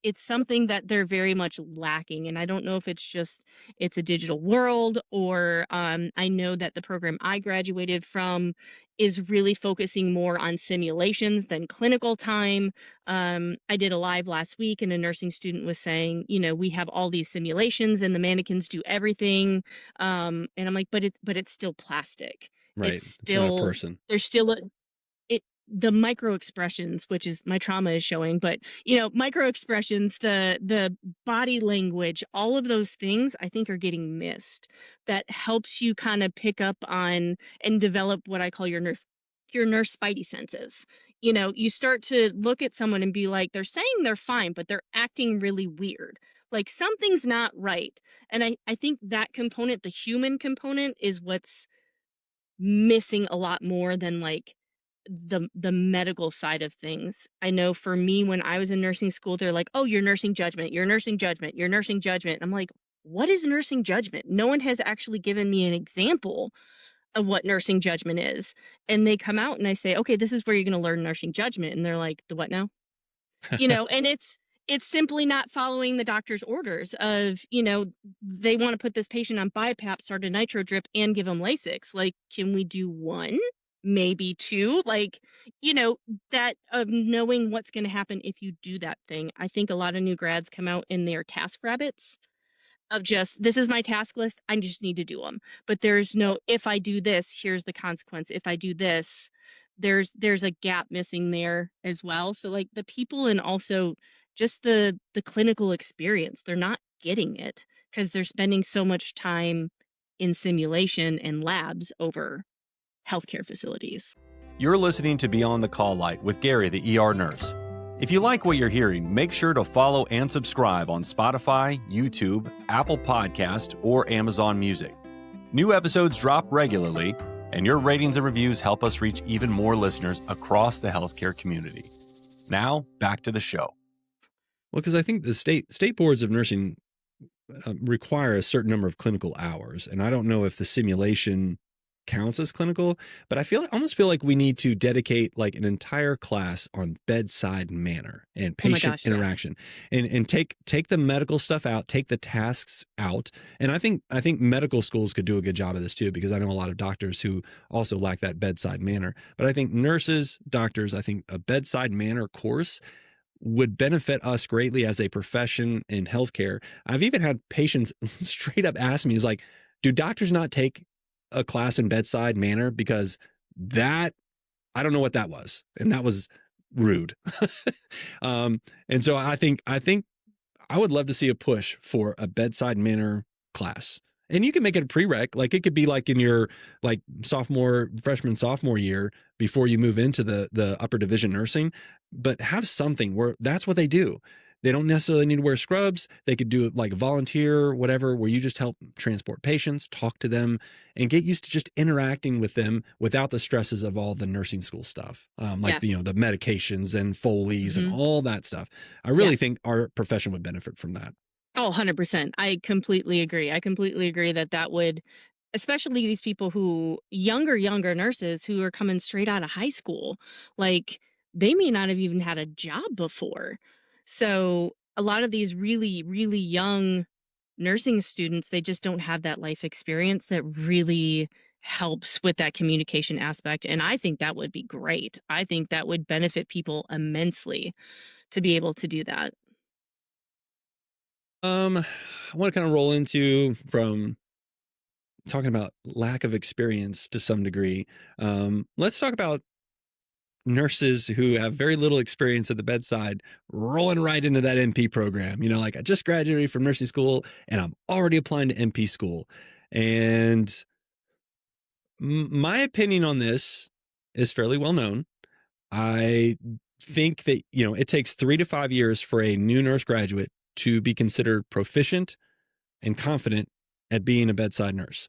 It's something that they're very much lacking, and I don't know if it's a digital world, or I know that the program I graduated from, is really focusing more on simulations than clinical time. I did a live last week and a nursing student was saying, we have all these simulations and the mannequins do everything. And I'm like, but it's still plastic. Right. It's It's not a still, person. there's still the micro expressions, which is my trauma is showing, but micro expressions, the body language, all of those things I think are getting missed. That helps you kind of pick up on and develop what I call your nurse spidey senses. You start to look at someone and be like, they're saying they're fine, but they're acting really weird. Like something's not right. And I think that component, the human component, is what's missing a lot more than like the medical side of things. I know for me, when I was in nursing school, they're like, oh, you're nursing judgment, you're nursing judgment, you're nursing judgment. I'm like, what is nursing judgment? No one has actually given me an example of what nursing judgment is. And they come out and I say, okay, this is where you're going to learn nursing judgment. And they're like, the what now? And it's simply not following the doctor's orders of, they want to put this patient on BiPAP, start a nitro drip, and give them Lasix. Like, can we do one? Maybe two? Like, that of knowing what's going to happen if you do that thing. I think a lot of new grads come out in their task rabbits of just, this is my task list, I just need to do them. But there's no, if I do this, here's the consequence. If I do this, there's a gap missing there as well. So like the people and also just the clinical experience, they're not getting it because they're spending so much time in simulation and labs over healthcare facilities. You're listening to Beyond the Call Light with Gary, the ER nurse. If you like what you're hearing, make sure to follow and subscribe on Spotify, YouTube, Apple Podcast, or Amazon Music. New episodes drop regularly, and your ratings and reviews help us reach even more listeners across the healthcare community. Now, back to the show. Well, because I think the state boards of nursing require a certain number of clinical hours, and I don't know if the simulation counts as clinical, but I almost feel like we need to dedicate like an entire class on bedside manner and patient interaction. Yes. and take the medical stuff out, take the tasks out. And I think medical schools could do a good job of this too, because I know a lot of doctors who also lack that bedside manner. But I think nurses, doctors, I think a bedside manner course would benefit us greatly as a profession in healthcare. I've even had patients straight up ask me, is like, do doctors not take a class in bedside manner? Because that, I don't know what that was. And that was rude. And so I think I would love to see a push for a bedside manner class. And you can make it a prereq. Like it could be like in your like freshman, sophomore year before you move into the upper division nursing, but have something where that's what they do. They don't necessarily need to wear scrubs. They could do it like volunteer, whatever, where you just help transport patients, talk to them, and get used to just interacting with them without the stresses of all the nursing school stuff, the medications and Foleys and all that stuff. I really think our profession would benefit from that. Oh, 100%. I completely agree. That would, especially these people who, younger nurses who are coming straight out of high school, like they may not have even had a job before. So a lot of these really, really young nursing students, they just don't have that life experience that really helps with that communication aspect. And I think that would be great. I think that would benefit people immensely to be able to do that. I want to kind of roll into from talking about lack of experience to some degree. Let's talk about nurses who have very little experience at the bedside rolling right into that NP program. Like I just graduated from nursing school and I'm already applying to NP school. And my opinion on this is fairly well known. I think that, it takes 3 to 5 years for a new nurse graduate to be considered proficient and confident at being a bedside nurse.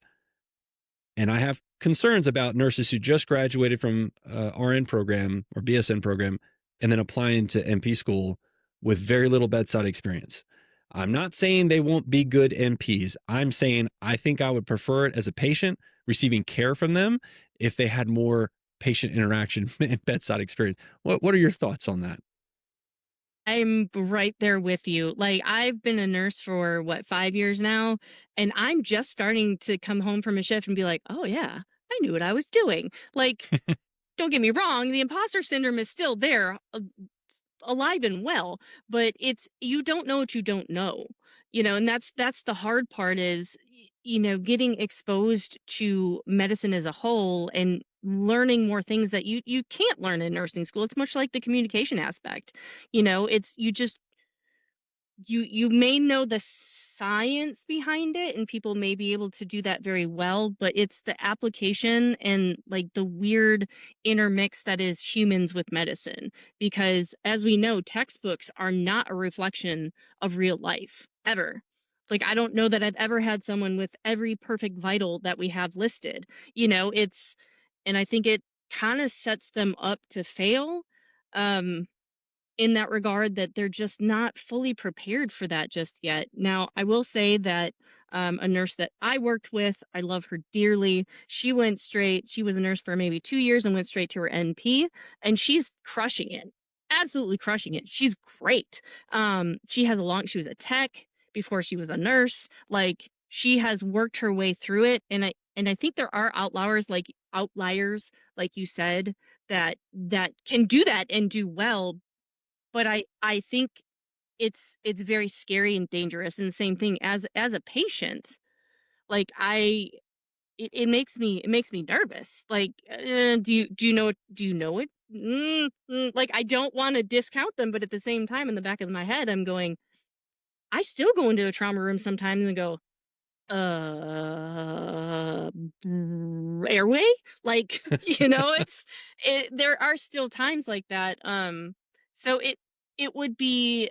And I have concerns about nurses who just graduated from RN program or BSN program and then applying to NP school with very little bedside experience. I'm not saying they won't be good NPs. I'm saying I think I would prefer it as a patient receiving care from them if they had more patient interaction and bedside experience. What are your thoughts on that? I'm right there with you. Like I've been a nurse for 5 years now, and I'm just starting to come home from a shift and be like, oh yeah, I knew what I was doing. Like, don't get me wrong, the imposter syndrome is still there, alive and well, but it's, you don't know what you don't know, and that's the hard part is, getting exposed to medicine as a whole and learning more things that you can't learn in nursing school. It's much like the communication aspect. It's, you may know the science behind it, and people may be able to do that very well, but it's the application and like the weird intermix that is humans with medicine, because as we know, textbooks are not a reflection of real life ever. Like, I don't know that I've ever had someone with every perfect vital that we have listed. It's, and I think it kind of sets them up to fail. Um, in that regard, that they're just not fully prepared for that just yet. Now, I will say that a nurse that I worked with, I love her dearly. She was a nurse for maybe 2 years and went straight to her NP, and she's crushing it, absolutely crushing it. She's great. She was a tech before she was a nurse. Like, she has worked her way through it, and I think there are outliers, like you said, that can do that and do well, but I think it's very scary and dangerous. And the same thing as a patient, like, it makes me nervous. Like, do you know it? Like, I don't want to discount them, but at the same time, in the back of my head, I'm going, I still go into a trauma room sometimes and go, uh airway, like, there are still times like that. So it would be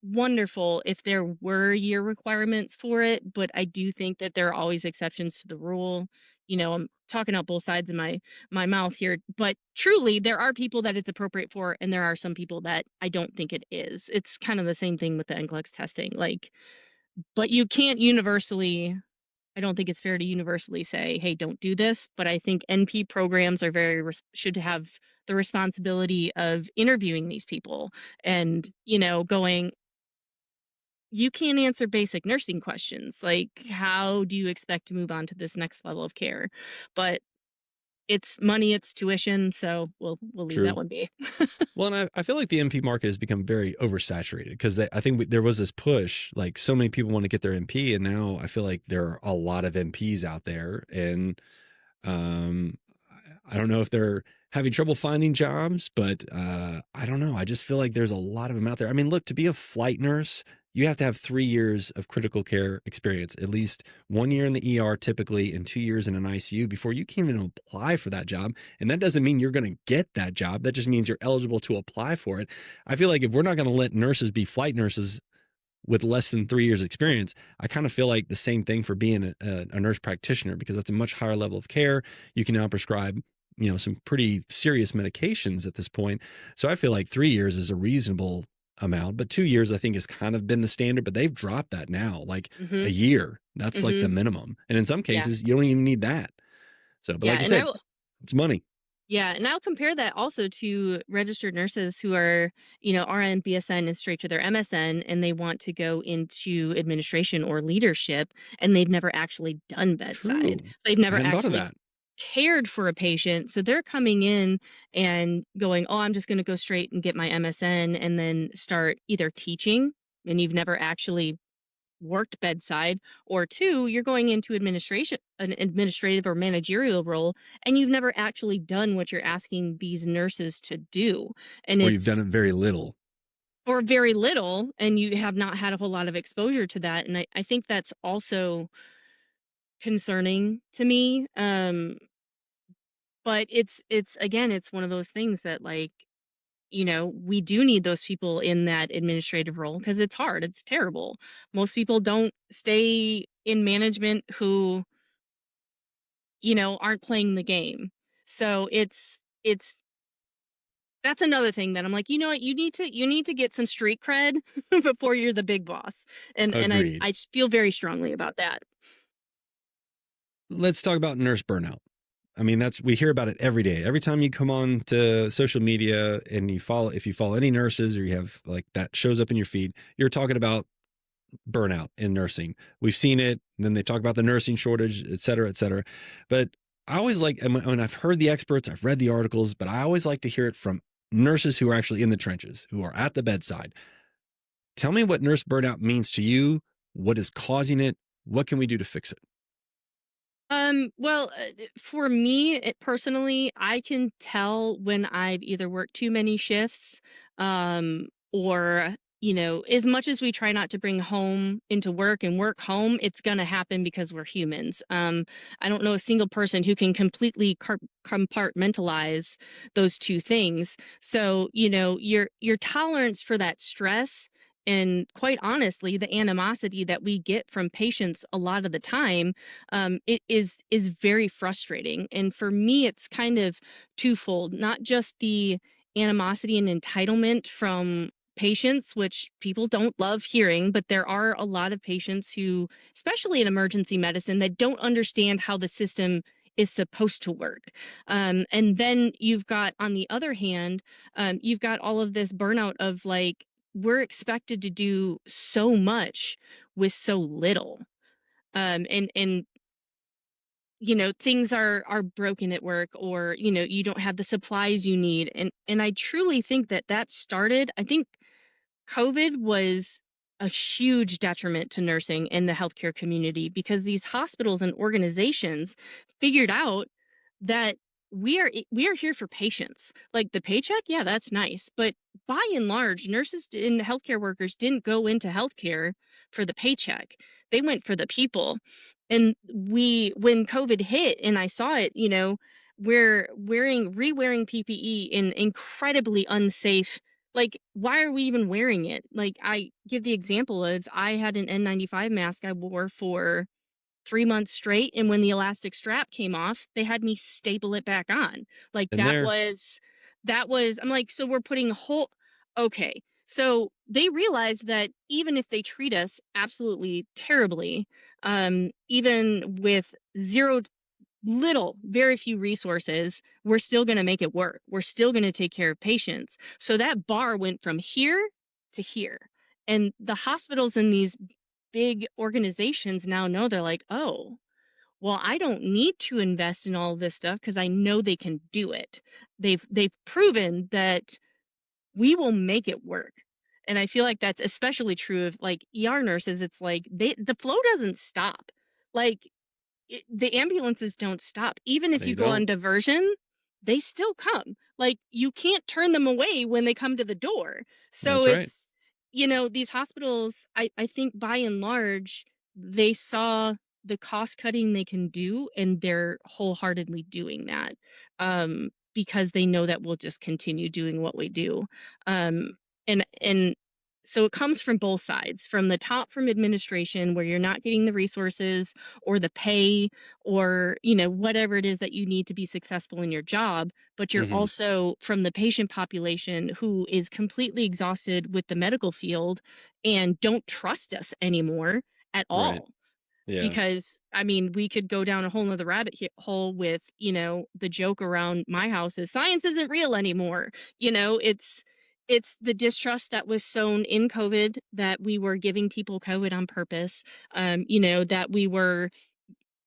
wonderful if there were year requirements for it, but I do think that there are always exceptions to the rule. I'm talking out both sides of my mouth here, but truly there are people that it's appropriate for, and there are some people that I don't think it is. It's kind of the same thing with the NCLEX testing, like, but you can't universally. I don't think it's fair to universally say, hey, don't do this. But I think NP programs are should have the responsibility of interviewing these people and, going, you can't answer basic nursing questions. Like, how do you expect to move on to this next level of care? But it's money, it's tuition, so we'll leave that True. one be. Well, and I feel like the NP market has become very oversaturated because I think there was this push, like so many people want to get their NP, and now I feel like there are a lot of NPs out there, and um, I don't know if they're having trouble finding jobs, but I don't know. I just feel like there's a lot of them out there. I mean, look, to be a flight nurse, you have to have 3 years of critical care experience, at least 1 year in the ER typically, and 2 years in an ICU before you can even apply for that job. And that doesn't mean you're going to get that job. That just means you're eligible to apply for it. I feel like if we're not going to let nurses be flight nurses with less than 3 years experience, I kind of feel like the same thing for being a nurse practitioner, because that's a much higher level of care. You can now prescribe, some pretty serious medications at this point. So I feel like 3 years is a reasonable amount, but 2 years I think has kind of been the standard, but they've dropped that now, like a year. That's like the minimum. And in some Yeah. cases, you don't even need that. So, but Yeah, like you and said, it's money. Yeah, and I'll compare that also to registered nurses who are, RN, BSN, and straight to their MSN, and they want to go into administration or leadership, and they've never actually done bedside. True. They've I never hadn't thought of actually that. cared for a patient. So they're coming in and going, oh, I'm just going to go straight and get my MSN and then start either teaching, and you've never actually worked bedside, or two, you're going into an administrative or managerial role, and you've never actually done what you're asking these nurses to do. And Or you've done it very little. or very little, and you have not had a whole lot of exposure to that. And I think that's also concerning to me. But it's again, it's one of those things that, like, we do need those people in that administrative role, because it's hard. It's terrible. Most people don't stay in management who, aren't playing the game. So it's that's another thing that I'm like, you know what, you need to get some street cred before you're the big boss. And Agreed. I feel very strongly about that. Let's talk about nurse burnout. I mean, we hear about it every day. Every time you come on to social media and if you follow any nurses, or you have like that shows up in your feed, you're talking about burnout in nursing. We've seen it. And then they talk about the nursing shortage, et cetera, et cetera. But I always like, and I've heard the experts, I've read the articles, but I always like to hear it from nurses who are actually in the trenches, who are at the bedside. Tell me what nurse burnout means to you. What is causing it? What can we do to fix it? Well, for me personally, I can tell when I've either worked too many shifts, or, as much as we try not to bring home into work and work home, it's going to happen because we're humans. I don't know a single person who can completely compartmentalize those two things. So, your tolerance for that stress and quite honestly, the animosity that we get from patients a lot of the time, it is very frustrating. And for me, it's kind of twofold, not just the animosity and entitlement from patients, which people don't love hearing, but there are a lot of patients who, especially in emergency medicine, that don't understand how the system is supposed to work. And then you've got, on the other hand, you've got all of this burnout of like, we're expected to do so much with so little. And things are broken at work, or you don't have the supplies you need. And I truly think that started, I think COVID was a huge detriment to nursing in the healthcare community, because these hospitals and organizations figured out that we are here for patients. Like the paycheck, yeah, that's nice, but by and large, nurses and healthcare workers didn't go into healthcare for the paycheck. They went for the people. And when COVID hit and I saw it, we're re-wearing PPE in incredibly unsafe. Like, why are we even wearing it? Like, I give the example of, I had an N95 mask I wore for 3 months straight, and when the elastic strap came off, they had me staple it back on. Like, And that there, was I'm like, so we're putting a whole okay. So they realized that even if they treat us absolutely terribly, even with very few resources, we're still going to make it work. We're still going to take care of patients. So that bar went from here to here. And the hospitals and these big organizations now know, they're like, oh, well, I don't need to invest in all of this stuff because I know they can do it. They've proven that we will make it work. And I feel like that's especially true of like ER nurses. It's like the flow doesn't stop. Like, the ambulances don't stop. Even if they you go don't. on diversion, they still come. Like, you can't turn them away when they come to the door. So That's right. it's, these hospitals, I think by and large, they saw the cost cutting they can do, and they're wholeheartedly doing that, because they know that we'll just continue doing what we do. And so it comes from both sides, from the top, from administration, where you're not getting the resources or the pay, or whatever it is that you need to be successful in your job, but you're Hmm. also from the patient population, who is completely exhausted with the medical field and don't trust us anymore at Right. all. Yeah. Because I mean, we could go down a whole nother hole with the joke around my house is science isn't real anymore. It's the distrust that was sown in COVID, that we were giving people COVID on purpose. That we were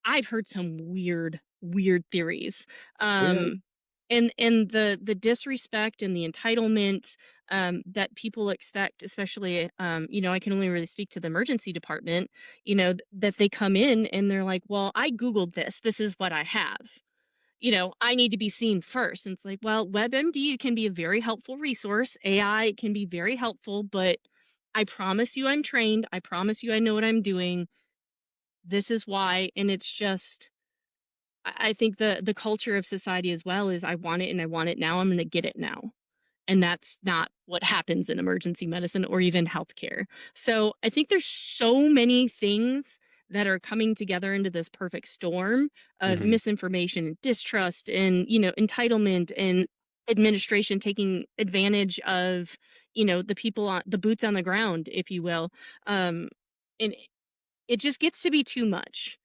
I've heard some weird theories. We have. And the disrespect and the entitlement, that people expect, especially, I can only really speak to the emergency department, that they come in and they're like, well, I Googled this. This is what I have. I need to be seen first. And it's like, well, WebMD can be a very helpful resource. AI can be very helpful, but I promise you I'm trained. I promise you I know what I'm doing. This is why. And it's just, I think the culture of society as well is, I want it and I want it now. I'm going to get it now. And that's not what happens in emergency medicine or even healthcare. So I think there's so many things that are coming together into this perfect storm of Hmm. misinformation and distrust and, entitlement, and administration taking advantage of, the people on the boots on the ground, if you will. And it just gets to be too much.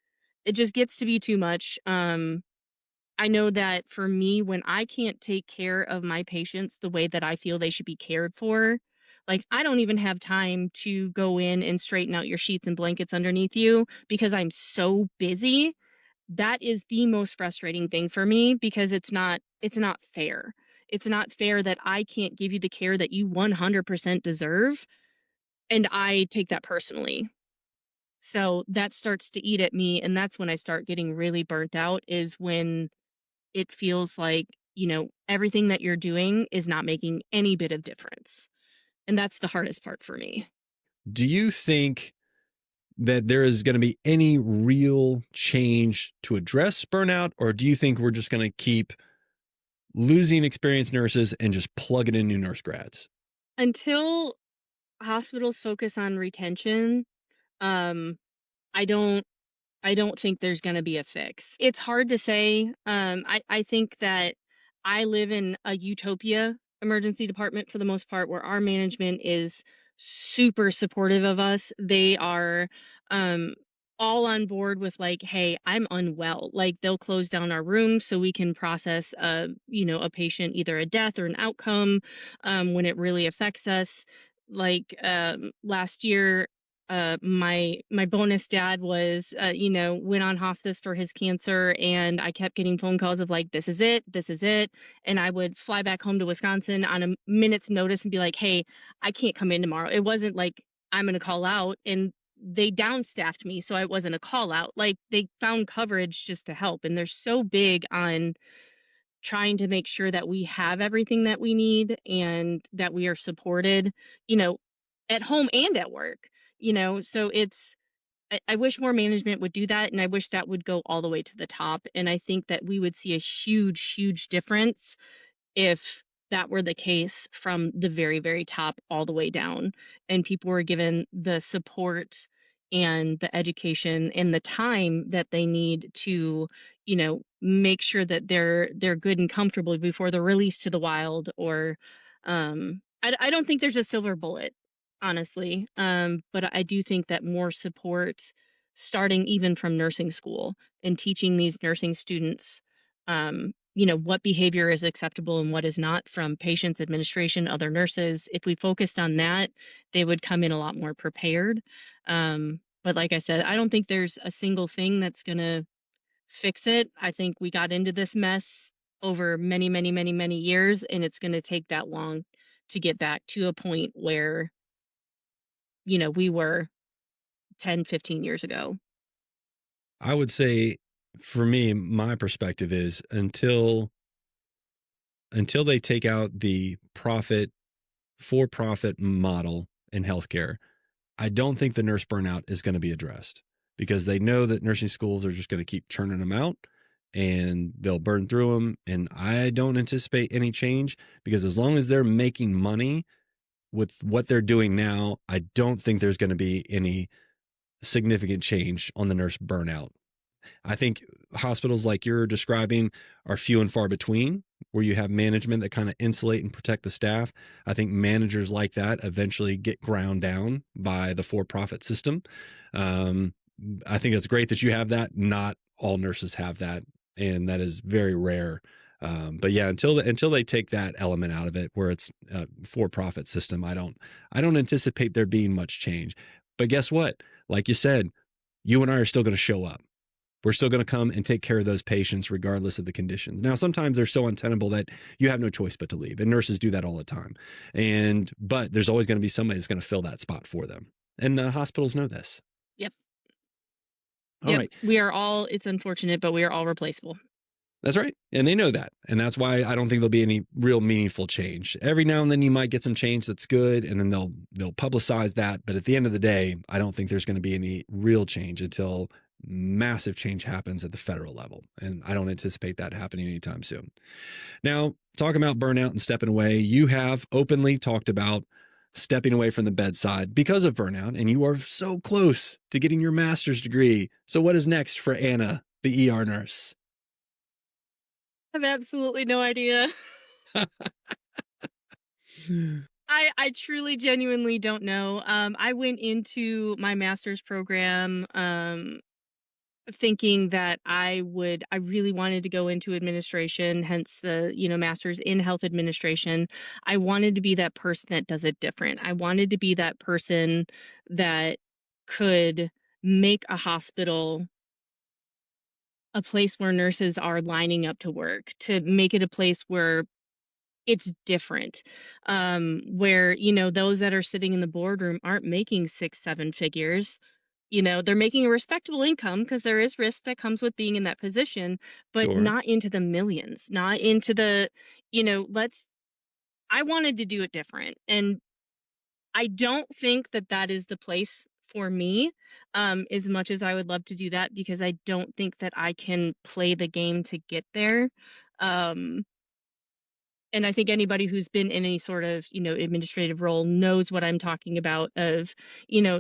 It just gets to be too much. I know that for me, when I can't take care of my patients the way that I feel they should be cared for, like, I don't even have time to go in and straighten out your sheets and blankets underneath you because I'm so busy that is the most frustrating thing for me, because it's not fair. It's not fair that I can't give you the care that you 100% deserve, and I take that personally. So that starts to eat at me, and that's when I start getting really burnt out, is when it feels like, everything that you're doing is not making any bit of difference. And that's the hardest part for me. Do you think that there is going to be any real change to address burnout, or do you think we're just going to keep losing experienced nurses and just plugging in new nurse grads? Until hospitals focus on retention, um, I don't I don't think there's going to be a fix. It's hard to say. I think that I live in a utopia emergency department for the most part, where our management is super supportive of us. They are um, all on board with, like, hey, I'm unwell. Like, they'll close down our room so we can process a patient, either a death or an outcome, when it really affects us. Like, last year, my bonus dad was went on hospice for his cancer, and I kept getting phone calls of, like, this is it, and I would fly back home to Wisconsin on a minute's notice and be like, hey, I can't come in tomorrow. It wasn't like I'm going to call out, and they downstaffed me, so it wasn't a call out. Like, they found coverage just to help, and they're so big on trying to make sure that we have everything that we need and that we are supported, you know, at home and at work, so I wish more management would do that, and I wish that would go all the way to the top. And I think that we would see a huge, huge difference if that were the case from the very, very top all the way down, and people were given the support and the education and the time that they need to, make sure that they're good and comfortable before they're released to the wild. Or I don't think there's a silver bullet, honestly. But I do think that more support, starting even from nursing school and teaching these nursing students what behavior is acceptable and what is not, from patients, administration, other nurses. If we focused on that, they would come in a lot more prepared. But like I said, I don't think there's a single thing that's going to fix it. I think we got into this mess over many, many, many, many years, and it's going to take that long to get back to a point where, we were 10, 15 years ago. I would say, for me, my perspective is until they take out the for-profit model in healthcare, I don't think the nurse burnout is going to be addressed, because they know that nursing schools are just going to keep churning them out and they'll burn through them. And I don't anticipate any change, because as long as they're making money with what they're doing now, I don't think there's going to be any significant change on the nurse burnout. I think hospitals like you're describing are few and far between, where you have management that kind of insulate and protect the staff. I think managers like that eventually get ground down by the for-profit system. I think it's great that you have that. Not all nurses have that, and that is very rare. But yeah, until they take that element out of it, where it's a for-profit system, I don't anticipate there being much change. But guess what? Like you said, you and I are still going to show up. We're still going to come and take care of those patients regardless of the conditions. Now, sometimes they're so untenable that you have no choice but to leave, and nurses do that all the time. But there's always going to be somebody that's going to fill that spot for them, and hospitals know this. Yep. All right. We are all, it's unfortunate, but we are all replaceable. That's right. And they know that. And that's why I don't think there'll be any real meaningful change. Every now and then you might get some change that's good, and then they'll publicize that. But at the end of the day, I don't think there's going to be any real change until massive change happens at the federal level. And I don't anticipate that happening anytime soon. Now, talking about burnout and stepping away, you have openly talked about stepping away from the bedside because of burnout, and you are so close to getting your master's degree. So what is next for Anna, the ER nurse? I have absolutely no idea. I truly, genuinely don't know. I went into my master's program thinking that I really wanted to go into administration, hence the, master's in health administration. I wanted to be that person that does it different. I wanted to be that person that could make a hospital a place where nurses are lining up to work, to make it a place where it's different, where, those that are sitting in the boardroom aren't making 6, 7 figures. They're making a respectable income because there is risk that comes with being in that position, but Sure. not into the millions, not into the, I wanted to do it different. And I don't think that that is the place for me, as much as I would love to do that, because I don't think that I can play the game to get there. Um, and I think anybody who's been in any sort of, administrative role knows what I'm talking about, of,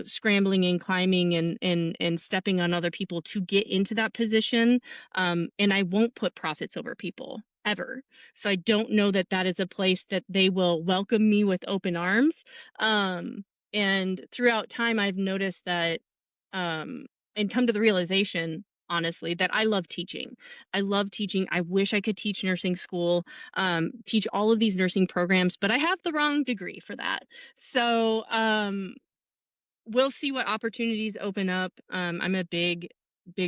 scrambling and climbing and stepping on other people to get into that position. And I won't put profits over people ever. So I don't know that that is a place that they will welcome me with open arms. And throughout time, I've noticed that, and come to the realization, honestly, that I love teaching. I love teaching. I wish I could teach nursing school, teach all of these nursing programs, but I have the wrong degree for that. So we'll see what opportunities open up. I'm a big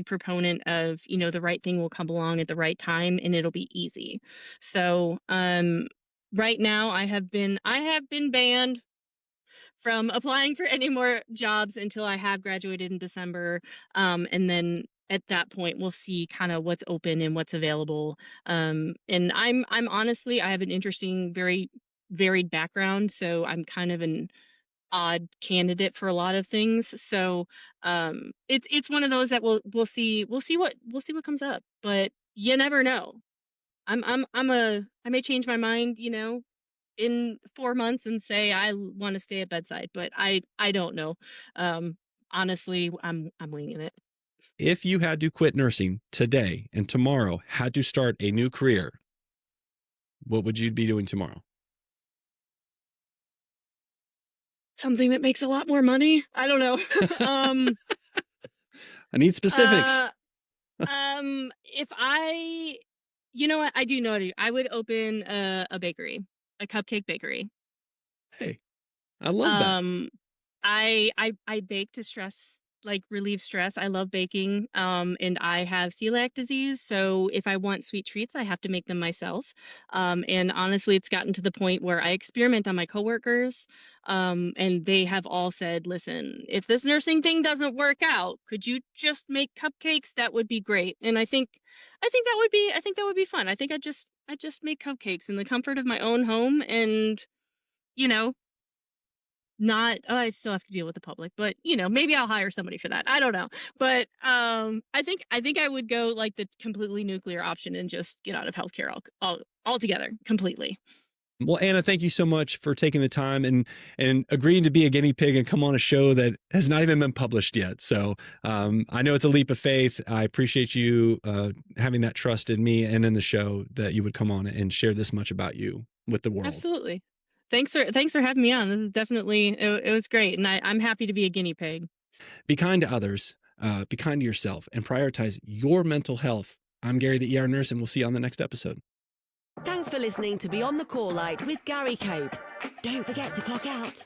proponent of, the right thing will come along at the right time and it'll be easy. So right now I have been banned from applying for any more jobs until I have graduated in December. And then at that point, we'll see kind of what's open and what's available. And I'm honestly, I have an interesting, very varied background, so I'm kind of an odd candidate for a lot of things. So it's one of those that we'll see what comes up, but you never know. I may change my mind, in 4 months and say I want to stay at bedside, but I don't know. Honestly, I'm winging it. If you had to quit nursing today and tomorrow had to start a new career, what would you be doing tomorrow? Something that makes a lot more money. I don't know. I need specifics. If I, you know what, I do know. I would open a bakery, a cupcake bakery. Hey, I love that. I bake to relieve stress. I love baking. And I have celiac disease, so if I want sweet treats, I have to make them myself. And honestly, it's gotten to the point where I experiment on my coworkers. And they have all said, "Listen, if this nursing thing doesn't work out, could you just make cupcakes? That would be great." And I think that would be fun. I just make cupcakes in the comfort of my own home, and you know not I still have to deal with the public, but maybe I'll hire somebody for that. I don't know. But I think I would go like the completely nuclear option and just get out of healthcare altogether completely. Well, Anna, thank you so much for taking the time and agreeing to be a guinea pig and come on a show that has not even been published yet. So I know it's a leap of faith. I appreciate you having that trust in me and in the show that you would come on and share this much about you with the world. Absolutely. Thanks for having me on. This is definitely it was great, and I'm happy to be a guinea pig. Be kind to others, be kind to yourself, and prioritize your mental health. I'm Gary, the ER nurse, and we'll see you on the next episode. Thanks for listening to Beyond the Call Light with Gary Cope. Don't forget to clock out.